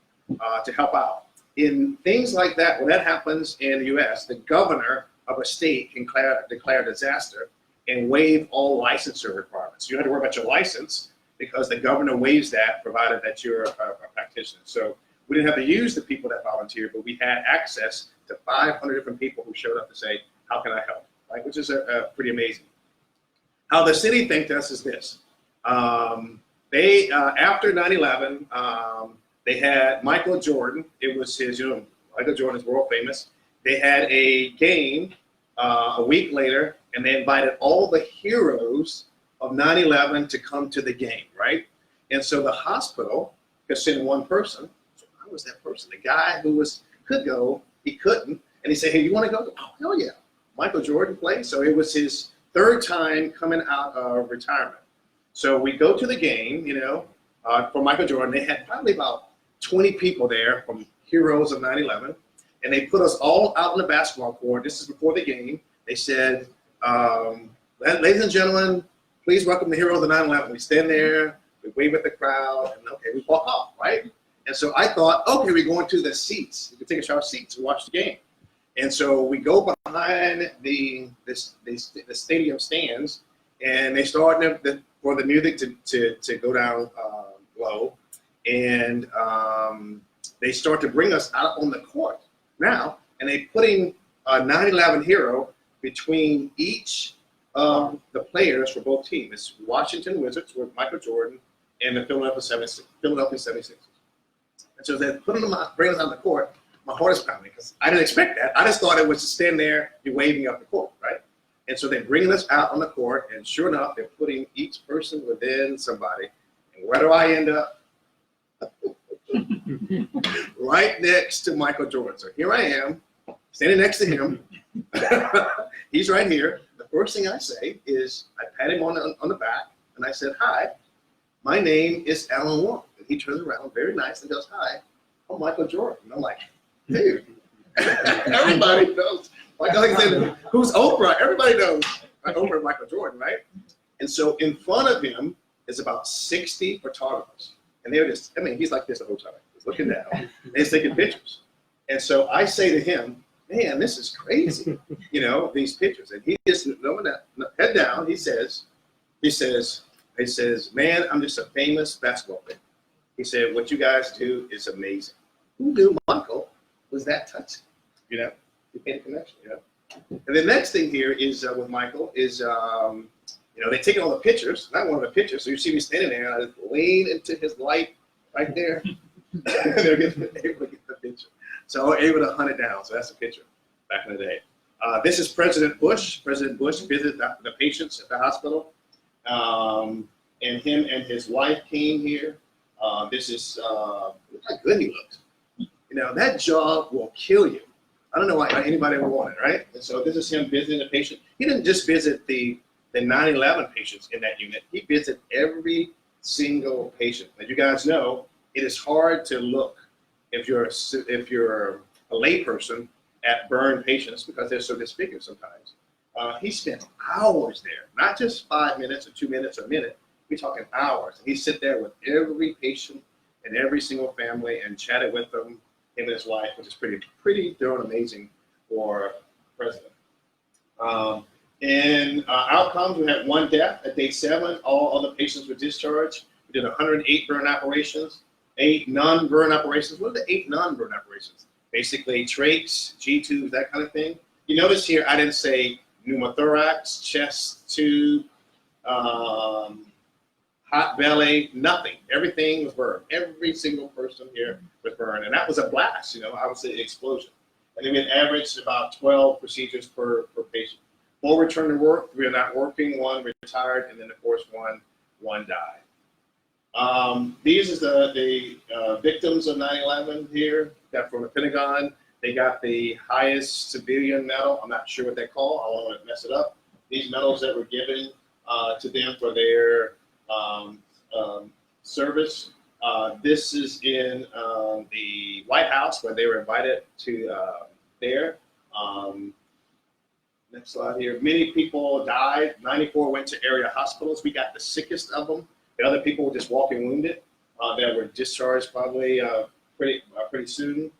to help out. In things like that, when that happens in the U.S., the governor of a state can declare disaster and waive all licensure requirements. You don't have to worry about your license because the governor waives that, provided that you're a practitioner. So we didn't have to use the people that volunteered, but we had access to 500 different people who showed up to say, how can I help? Right? Which is pretty amazing. How the city thanked us is this. They, after 9/11, they had Michael Jordan. It was his, you know, Michael Jordan is world famous. They had a game a week later, and they invited all the heroes of 9/11 to come to the game, right? And so the hospital could send one person. So I was that person. The guy who could go, he couldn't. And he said, hey, you want to go? Oh, hell yeah. Michael Jordan played. So it was his third time coming out of retirement. So we go to the game, you know, for Michael Jordan. They had probably about 20 people there from heroes of 9/11. And they put us all out on the basketball court. This is before the game. They said, ladies and gentlemen, please welcome the heroes of 9/11. We stand there, we wave at the crowd, and okay, we walk off, right? And so I thought, okay, we're going to the seats. We can take our seats and watch the game. And so we go behind the stadium stands, and they start for the music to go down low, and they start to bring us out on the court now, and they putting a 9/11 hero between each of the players for both teams. It's Washington Wizards with Michael Jordan and the Philadelphia 76ers. And so they're putting them out, bringing us on the court. My heart is pounding because I didn't expect that. I just thought it was to stand there, you're waving up the court, right? And so they're bringing us out on the court, and sure enough, they're putting each person within somebody. And where do I end up? Right next to Michael Jordan. So here I am, standing next to him. He's right here. The first thing I say is I pat him on the back, and I said, hi, my name is Alan Wolfe. And he turns around very nice and goes, hi, I'm Michael Jordan. And I'm like, dude, everybody knows. Like I said, who's Oprah? Everybody knows Oprah and Michael Jordan, right? And so in front of him is about 60 photographers. And they're just, I mean, he's like this the whole time. He's looking down, and he's taking pictures. And so I say to him, man, this is crazy, you know, these pictures. And he just, head down, he says, man, I'm just a famous basketball player. He said, what you guys do is amazing. Who knew Michael was that touching? You know, you made a connection, you know. And the next thing here is with Michael is, you know, they take all the pictures, not one of the pictures. So you see me standing there, and I just lean into his light right there. They're able to get the picture. So I was able to hunt it down. So that's a picture back in the day. This is President Bush. President Bush visited the patients at the hospital. And him and his wife came here. This is how good he looks. You know, that job will kill you. I don't know why anybody would want it, right? And so this is him visiting the patient. He didn't just visit the the 9/11 patients in that unit. He visited every single patient. As you guys know, it is hard to look if you're a layperson at burn patients because they're so disfigured sometimes. He spent hours there, not just 5 minutes or 2 minutes or a minute. We're talking hours. And he sit there with every patient and every single family and chatted with them, him and his wife, which is pretty darn amazing for president. In outcomes, we had 1 death at day 7. All other patients were discharged. We did 108 burn operations, 8 non-burn operations. What are the 8 non-burn operations? Basically, trachs, G-tubes, that kind of thing. You notice here, I didn't say pneumothorax, chest tube, hot belly, nothing. Everything was burned. Every single person here was burned. And that was a blast, I would say explosion. And then we had averaged about 12 procedures per patient. 4 returned to work, 3 are not working, 1 retired, and then of course one died. These are the victims of 9/11 here, that from the Pentagon. They got the highest civilian medal. I'm not sure what they call. I don't want to mess it up. These medals that were given to them for their service. This is in the White House where they were invited to there. Next slide here. Many people died. 94 went to area hospitals. We got the sickest of them. The other people were just walking wounded that were discharged probably pretty soon.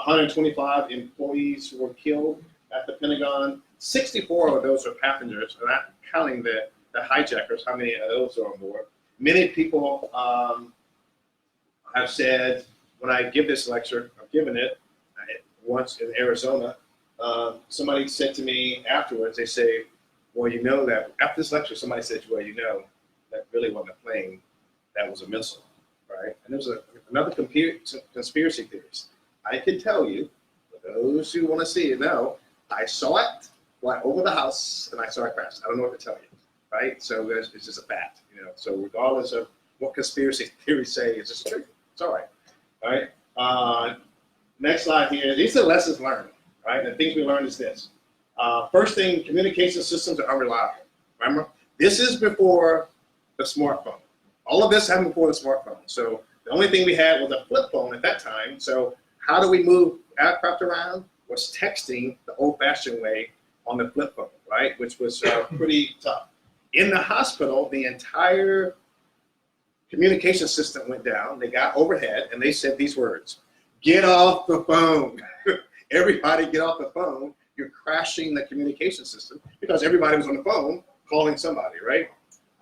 125 employees were killed at the Pentagon. 64 of those are passengers, not counting the hijackers, how many of those are on board. Many people have said, when I give this lecture, I've given it once in Arizona, somebody said to me afterwards, they say, well, you know that, after this lecture, somebody said, well, you know, that really wasn't a plane, that was a missile, right? And there's another conspiracy theorist. I can tell you, for those who want to see it know, I saw it fly over the house and I saw it crash. I don't know what to tell you, right? So it's just a fact, So regardless of what conspiracy theories say, it's just true. It's all right. Next slide here. These are the lessons learned, right? The things we learned is this. First thing, communication systems are unreliable. Remember, this is before the smartphone. All of this happened before the smartphone. So the only thing we had was a flip phone at that time. So how do we move aircraft around? Was texting the old-fashioned way on the flip phone, right? Which was pretty tough. In the hospital, the entire communication system went down. They got overhead and they said these words: get off the phone. Everybody get off the phone. You're crashing the communication system because everybody was on the phone calling somebody, right?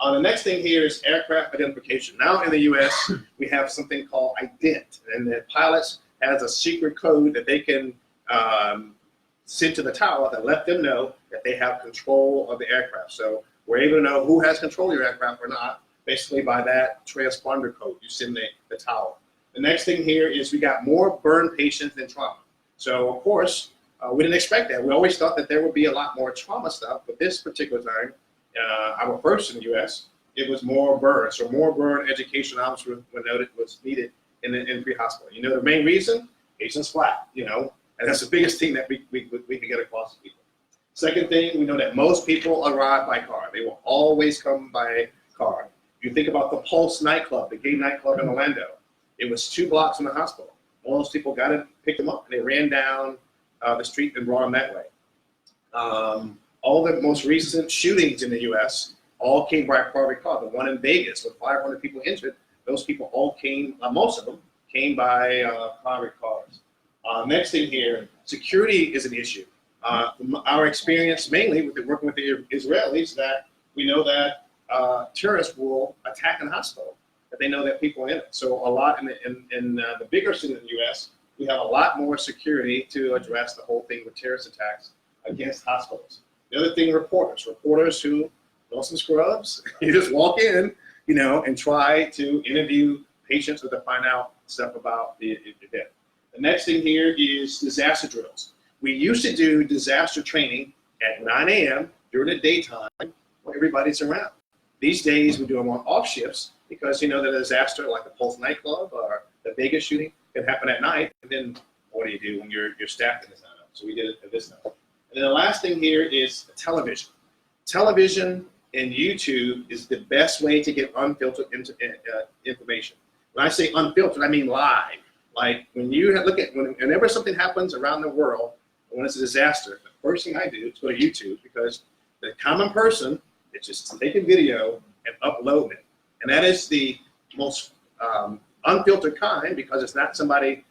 The next thing here is aircraft identification. Now in the US, we have something called IDENT, and the pilots has a secret code that they can send to the tower that let them know that they have control of the aircraft. So we're able to know who has control of your aircraft or not, basically by that transponder code you send the tower. The next thing here is we got more burn patients than trauma. So of course, we didn't expect that. We always thought that there would be a lot more trauma stuff, but this particular time, our first in the U.S., it was more burn. So more burn education obviously was needed in pre-hospital. The main reason? Patients flat, and that's the biggest thing that we can get across to people. Second thing, we know that most people arrive by car. They will always come by car. If you think about the Pulse nightclub, the gay nightclub in Orlando, it was 2 blocks from the hospital. Most people got it, picked them up, and they ran down the street and brought them that way. All the most recent shootings in the U.S. all came by private car. The one in Vegas with 500 people injured, those people all came, most of them came by private cars. Next thing here, security is an issue. From our experience, mainly with working with the Israelis, that we know that terrorists will attack a hospital if they know that people are in it. So a lot in the bigger cities in the U.S., we have a lot more security to address the whole thing with terrorist attacks against hospitals. The other thing, reporters who know some scrubs, you just walk in, and try to interview patients or to find out stuff about the event. The next thing here is disaster drills. We used to do disaster training at 9 a.m. during the daytime when everybody's around. These days we do them on off shifts because the disaster like the Pulse nightclub or the Vegas shooting can happen at night. And then what do you do when your staff is not up? So we did it at this time. And then the last thing here is television. Television and YouTube is the best way to get unfiltered information. When I say unfiltered, I mean live. Like when you look at, whenever something happens around the world, when it's a disaster, the first thing I do is go to YouTube, because the common person is just take a video and upload it. And that is the most unfiltered kind, because it's not somebody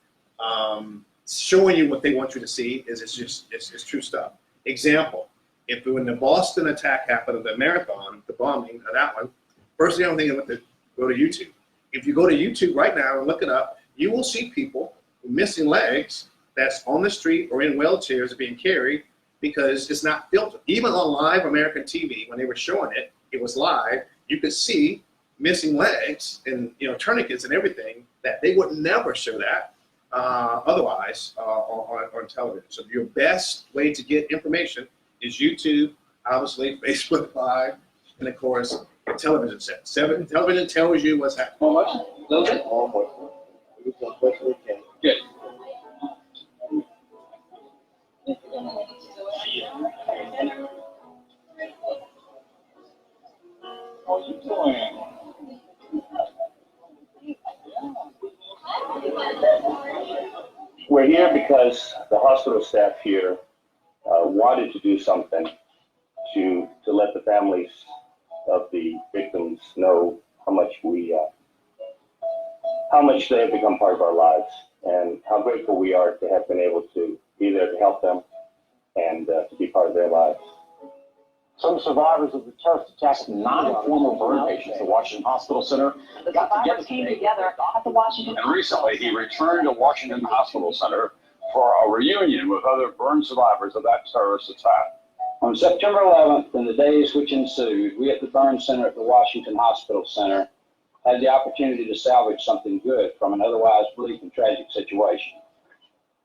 showing you what they want you to see. It's true stuff. Example, if when the Boston attack happened, of the marathon, the bombing, that one, first thing I'm thinking about to go to YouTube. If you go to YouTube right now and look it up, you will see people missing legs that's on the street or in wheelchairs being carried, because it's not filtered. Even on live American TV, when they were showing it, it was live, you could see missing legs and tourniquets and everything that they would never show that otherwise on television. So your best way to get information is YouTube, obviously Facebook Live, and of course the television set. Television tells you what's happening. How much? A little bit? Good. How are you doing? We're here because the hospital staff here wanted to do something to let the families of the victims know how much they have become part of our lives, and how grateful we are to have been able to be there to help them and to be part of their lives. Some survivors of the terrorist attacks, 9 former burn patients at Washington Hospital Center, The survivors came together at the Washington and recently he returned to Washington Hospital Center for a reunion with other burn survivors of that terrorist attack. On September 11th and the days which ensued, we at the Burn Center at the Washington Hospital Center had the opportunity to salvage something good from an otherwise bleak and tragic situation.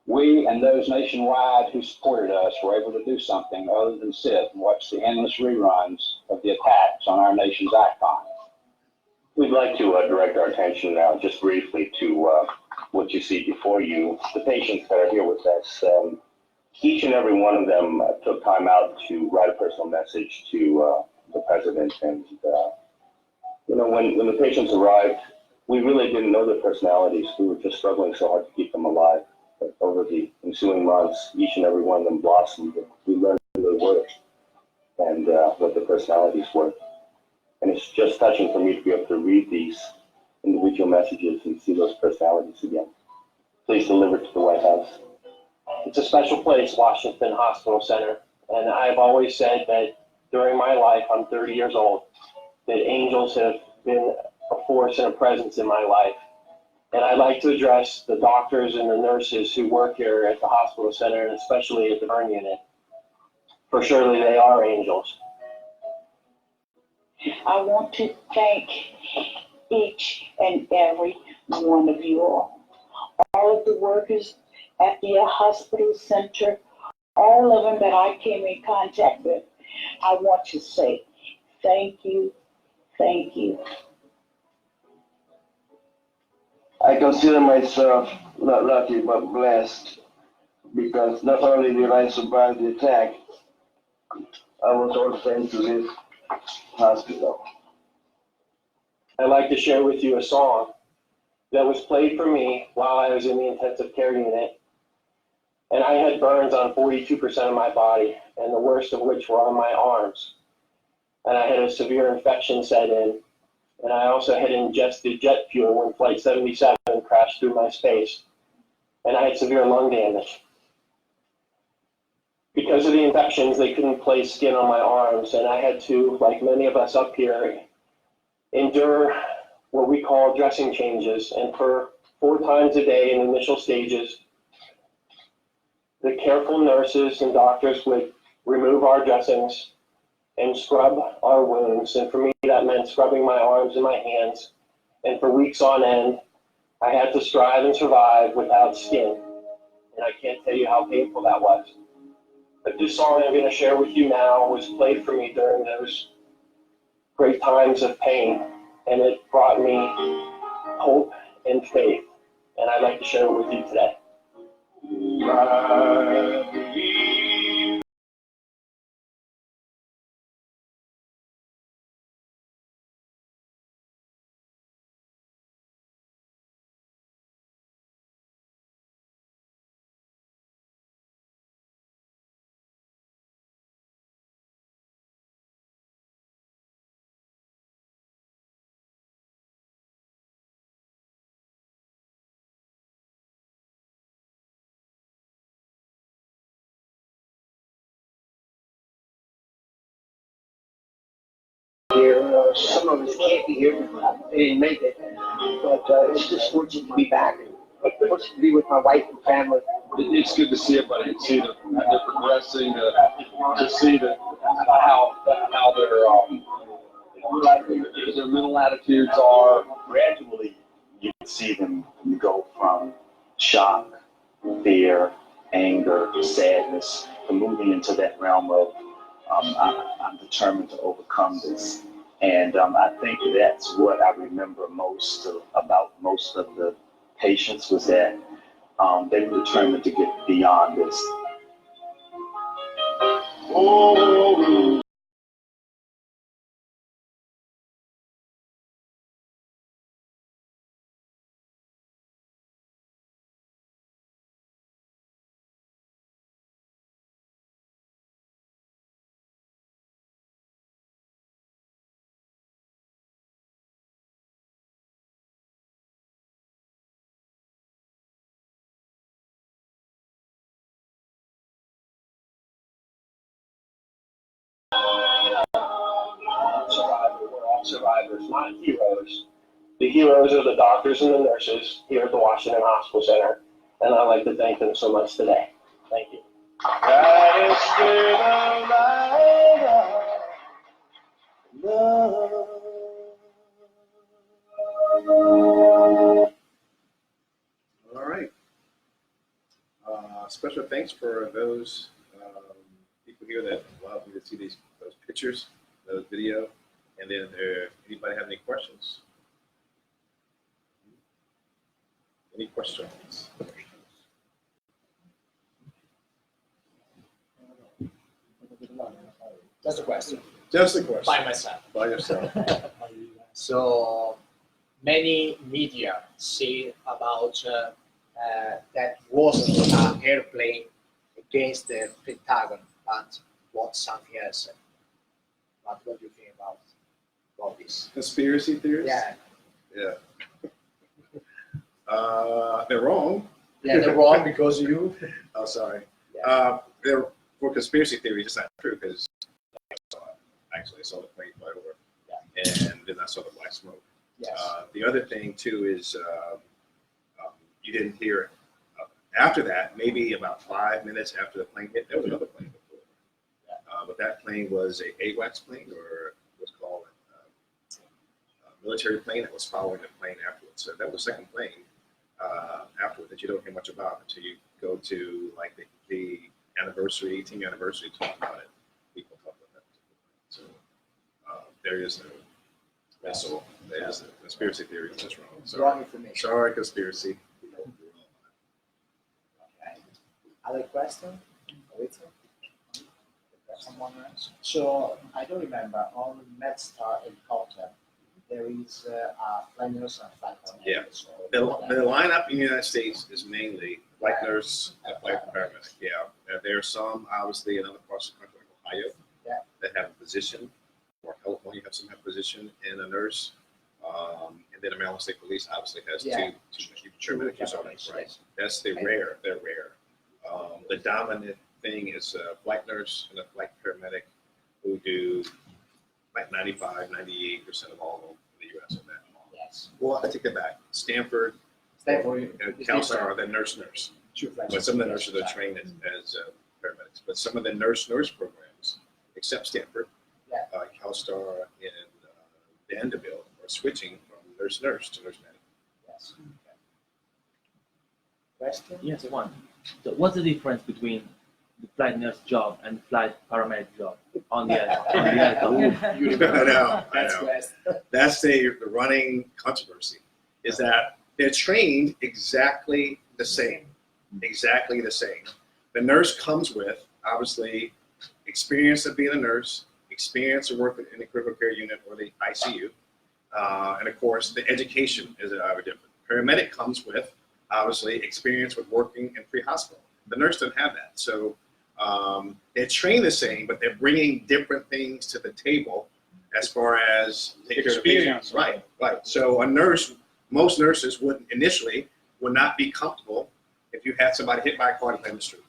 We and those nationwide who supported us were able to do something other than sit and watch the endless reruns of the attacks on our nation's icon. We'd like to direct our attention now just briefly to what you see before you, the patients that are here with us. Each and every one of them took time out to write a personal message to the president. And, when the patients arrived, we really didn't know their personalities. We were just struggling so hard to keep them alive. But over the ensuing months, each and every one of them blossomed. We learned who they were and what their personalities were. And it's just touching for me to be able to read these individual messages and see those personalities again. Please deliver to the White House. It's a special place, Washington Hospital Center, and I've always said that during my life, I'm 30 years old, that angels have been a force and a presence in my life. And I'd like to address the doctors and the nurses who work here at the hospital center, and especially at the burn unit. For surely they are angels. I want to thank each and every one of you all of the workers at the hospital center, all of them that I came in contact with. I want to say thank you, thank you. I consider myself not lucky but blessed, because not only did I survive the attack, I was also sent to this hospital. I'd like to share with you a song that was played for me while I was in the intensive care unit. And I had burns on 42% of my body, and the worst of which were on my arms. And I had a severe infection set in. And I also had ingested jet fuel when Flight 77 crashed through my space. And I had severe lung damage. Because of the infections, they couldn't place skin on my arms, and I had to, like many of us up here, endure what we call dressing changes. And for 4 times a day in initial stages, the careful nurses and doctors would remove our dressings and scrub our wounds. And for me, that meant scrubbing my arms and my hands. And for weeks on end, I had to strive and survive without skin. And I can't tell you how painful that was. But this song I'm going to share with you now was played for me during those great times of pain. And it brought me hope and faith. And I'd like to share it with you today. here. Some of us can't be here. They didn't make it. But it's just fortunate to be back. Fortunate to be with my wife and family. It's good to see everybody and see that they're progressing, to see that how their mental attitudes are. Gradually, you can see them go from shock, fear, anger, sadness, to moving into that realm of I'm determined to overcome this. And I think that's what I remember about most of the patients was that they were determined to get beyond this. Oh. Survivors, not heroes. The heroes are the doctors and the nurses here at the Washington Hospital Center, and I'd like to thank them so much today. Thank you. All right. Special thanks for those people here that allowed me to see those pictures, those video. And then, anybody have any questions? Any questions? Just a question. Just a question. By myself. By yourself. So many media say about that wasn't an airplane against the Pentagon, but was something else. But what do you think about this? Conspiracy theories? Yeah. Yeah. They're wrong. Yeah, they're wrong because you. Oh, sorry. Yeah. They're for conspiracy theories. It's not true because I saw the plane fly over, and then I saw the black smoke. Yes. The other thing too is you didn't hear after that. Maybe about 5 minutes after the plane hit, there was another plane before. But that plane was a AWACS plane, or what's called a military plane that was following the plane afterwards. So that was the second plane afterward that you don't hear much about until you go to like the anniversary, 18th anniversary, talk about it. People talk about that. So there is no vessel. There's a conspiracy theory. That's wrong. Sorry. Wrong information. Sorry, conspiracy. Okay. Other question? Someone else? So I don't remember on MedStar helicopter there is a flight nurse and a flight paramedic. Yeah. So The lineup in the United States is mainly flight nurse and flight paramedic. Yeah. There are some, obviously, in other parts of the country, like Ohio, that have a position, or California have some position in a nurse. And then the Maryland State Police obviously has two paramedics on it, right? That's they're rare. The dominant thing is a flight nurse and a flight paramedic who do like 95, 98% of all of them in the U.S. on that. Yes. Well, I take that back. Stanford, CalSTAR, they're nurse. But some of the nurses are trained as paramedics. But some of the nurse programs, except Stanford, CalSTAR, and Vanderbilt, are switching from nurse to nurse medic. Yes. Okay. Question? Yes, one. So what's the difference between the flight nurse job and the flight paramedic job on the That's the running controversy, is that they're trained exactly the same. The nurse comes with, obviously, experience of being a nurse, experience of working in the critical care unit or the ICU, and of course, the education is different. Paramedic comes with, obviously, experience with working in pre-hospital. The nurse doesn't have that. So they're trained the same, but they're bringing different things to the table as far as taking care of the patient. Right. So a nurse, most nurses would not be comfortable if you had somebody hit by a car in the street.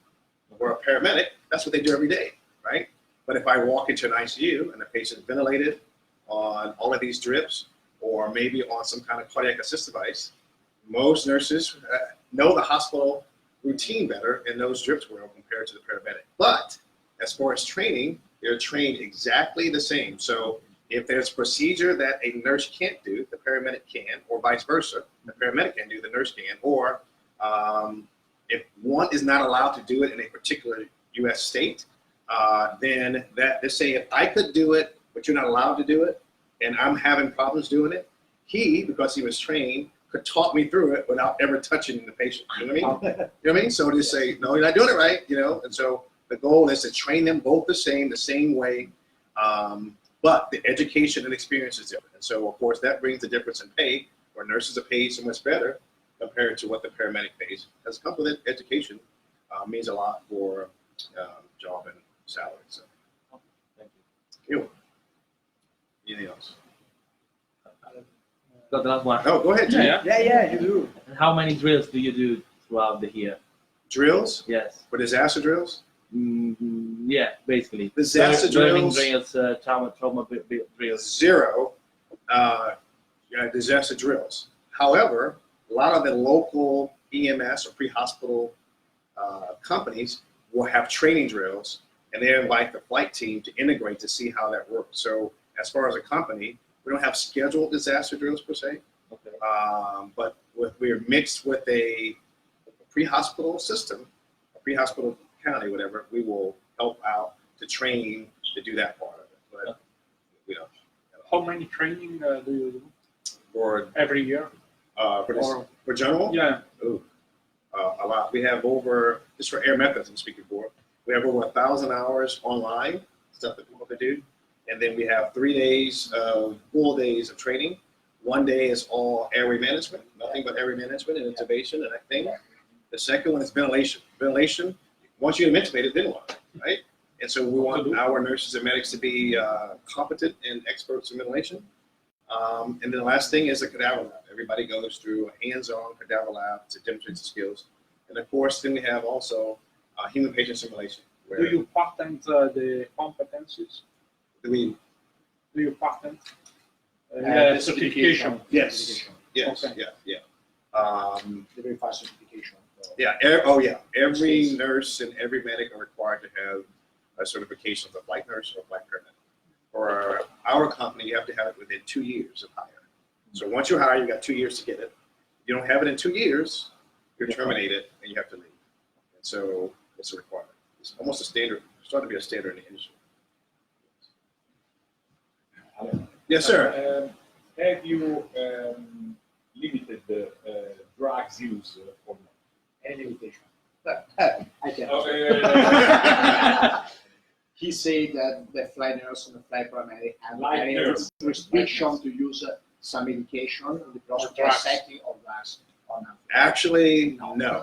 Or a paramedic, that's what they do every day, right? But if I walk into an ICU and the patient's ventilated, on all of these drips, or maybe on some kind of cardiac assist device, most nurses know the hospital routine better and those drips well compared to the paramedic. But as far as training, they're trained exactly the same. So if there's a procedure that a nurse can't do, the paramedic can, or vice versa, the paramedic can do, the nurse can, or if one is not allowed to do it in a particular U.S. state, then let's say if I could do it, but you're not allowed to do it, and I'm having problems doing it, he, because he was trained, could talk me through it without ever touching the patient. You know what I mean? You know what I mean? So just say, no, you're not doing it right, you know? And so the goal is to train them both the same way, but the education and experience is different. And so, of course, that brings the difference in pay, where nurses are paid so much better compared to what the paramedic pays. Because coupled with education means a lot for job and salary. So, thank you. Anything else? Got the last one. Oh, go ahead, Jay. Yeah, you do. And how many drills do you do throughout the year? Drills? Yes. For disaster drills? Yeah, basically. Disaster Burning drills? trauma drills. 0 disaster drills. However, a lot of the local EMS or pre-hospital companies will have training drills, and they invite the flight team to integrate to see how that works. So as far as a company, we don't have scheduled disaster drills per se, okay. But we're mixed with a pre-hospital system, a pre-hospital county, whatever. We will help out to train to do that part of it. But we don't. How many training do you do for every year? For general? Yeah. Ooh, a lot. We have over, just for air methods I'm speaking for, we have over 1,000 hours online, stuff that people can do. And then we have 3 days of full days of training. 1 day is all airway management, nothing but airway management and intubation and that thing. The second one is ventilation. Ventilation, once you're intubated, then what, right? And so we want our nurses and medics to be competent and experts in ventilation. And then the last thing is the cadaver lab. Everybody goes through a hands-on cadaver lab to demonstrate the skills. And of course, then we have also human patient simulation. Do you patent the competencies? Do you patent the certification? Yes. Yes. Okay. Yeah. The verified certification. Yeah. Every nurse and every medic are required to have a certification of a flight nurse or flight paramedic. For our company, you have to have it within 2 years of hire. So once you're hired, you got 2 years to get it. If you don't have it in 2 years, you're terminated and you have to leave. And so it's a requirement. It's almost a standard. It's starting to be a standard in the industry. Yes, sir. Have you limited the drugs use for Any limitation? I can. He said that the flight nurse and the flight paramedic have any restriction to use some medication in the hospital setting or drugs. Actually, no.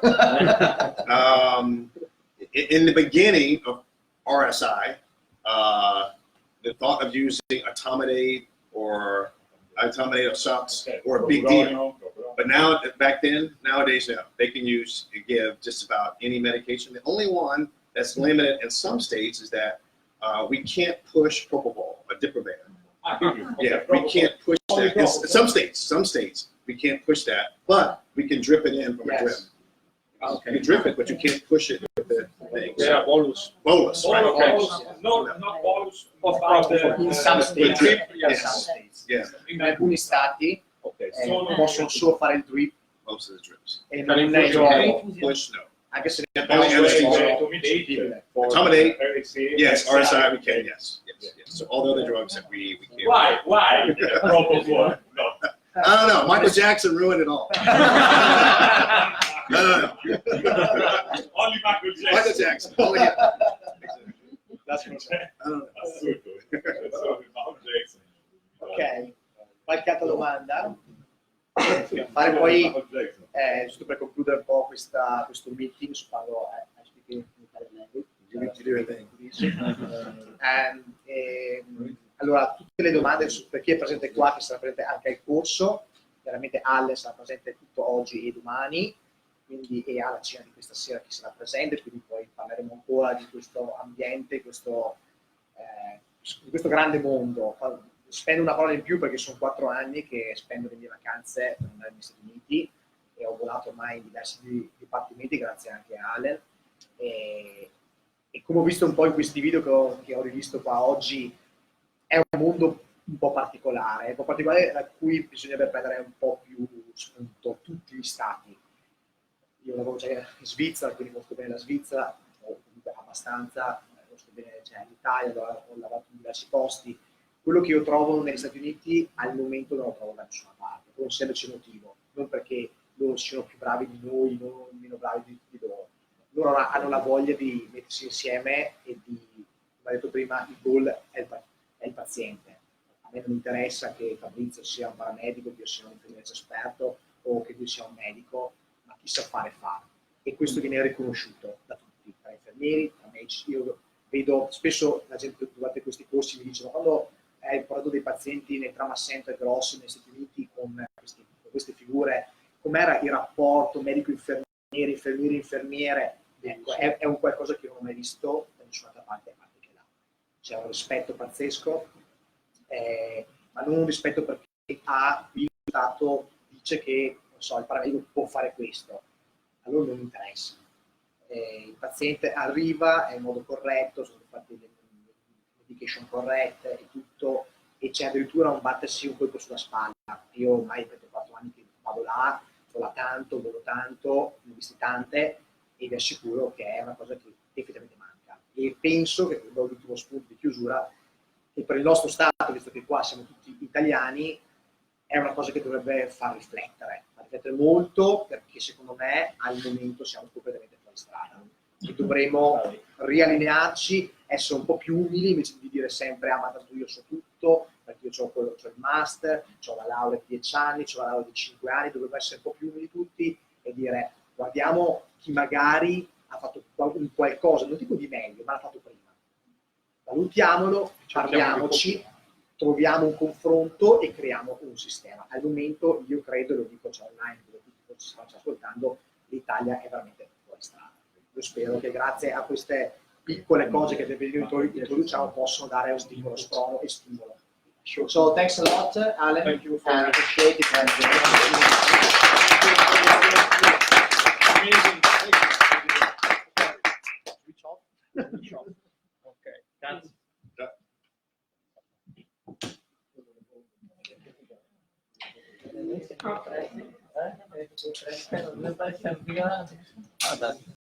In the beginning of RSI, the thought of using etomidate or sucks or a big deal. But now, nowadays, no. They can give just about any medication. The only one that's limited in some states is that we can't push propofol or diprovan. Yeah, we can't push that. Some states, we can't push that, but we can drip it in from a drip. Okay. You can drip it, but you can't push it with the thing. Yeah, bolus. Bolus, right? Okay. No, not bolus, but in some states. Yes. Yeah. In alcuni stati possono solo fare il drip. Most of the drips. E non è push, no. Anche se Accommodate, yes, RSI we can, yes. So all the other drugs that we can't. Why? Propofol. No. I don't know. Michael Jackson ruined it all. No. Only Michael Jackson. Michael Jackson. Only him. That's what I don't know. Ok, qualche altra domanda? Fare poi, giusto per concludere un po' questo meeting, parlo I speak in Italian language. Allora, tutte le domande per chi è presente qua, che sarà presente anche al corso, chiaramente Alle sarà presente tutto oggi e domani, quindi e alla cena di questa sera chi sarà presente, quindi poi parleremo ancora di questo ambiente, di questo grande mondo. spendo una parola in più perché sono 4 anni che spendo le mie vacanze per andare negli Stati Uniti e ho volato ormai in diversi dipartimenti grazie anche a Allen. E come ho visto un po' in questi video che ho rivisto qua oggi, è un mondo un po' particolare da cui bisognerebbe prendere un po' più spunto tutti gli stati. Io lavoro già in Svizzera, quindi conosco bene la Svizzera, o comunque abbastanza, conosco bene l'Italia, ho lavorato in diversi posti. Quello che io trovo negli Stati Uniti al momento non lo trovo da nessuna parte, per un semplice motivo, non perché loro siano più bravi di noi, non meno bravi di loro. Loro hanno la voglia di mettersi insieme e di, come ha detto prima, il goal è il paziente. A me non interessa che Fabrizio sia un paramedico, che io sia un infermiere esperto o che lui sia un medico, ma chi sa fare fa. E questo viene riconosciuto da tutti, tra infermieri, tra medici. Io vedo spesso la gente durante questi corsi mi dice: ma quando hai portato dei pazienti nei trauma center grossi negli Stati Uniti con queste figure, com'era il rapporto medico-infermiere, infermiere-infermiere? Ecco, è un qualcosa che non ho mai visto da nessun'altra parte, a parte che là. C'è un rispetto pazzesco, ma non un rispetto perché il Stato dice che, non so, il paramedico può fare questo. A loro non interessa. Il paziente arriva, è in modo corretto, sono fatte le medication corrette e tutto, e c'è addirittura un battersi un colpo sulla spalla. Io ormai per 4 anni che vado là, volo tanto, ne ho visti tante, e vi assicuro che è una cosa che effettivamente manca. E penso che, l'ultimo spunto di chiusura, che per il nostro Stato, visto che qua siamo tutti italiani, è una cosa che dovrebbe far riflettere molto, perché secondo me al momento siamo completamente fuori strada e dovremo riallinearci, essere un po' più umili invece di dire sempre: ah, ma tanto io so tutto, perché io ho il master, ho la laurea di 10 anni, ho la laurea di 5 anni. Dovremmo essere un po' più umili tutti e dire: guardiamo chi magari ha fatto un qualcosa, non dico di meglio, ma l'ha fatto prima. Valutiamolo, parliamoci, troviamo un confronto e creiamo un sistema. Al momento io credo, e lo dico già online, dove tutti ci stanno ascoltando, l'Italia è veramente fuori strada. Io spero che grazie a queste piccole cose che introduciamo possano dare un stimolo, sprono e stimolo. So thanks a lot, Alan. Thank you for and appreciate it. amazing. Switch off. Okay. Grazie. Ok. Ah, dai.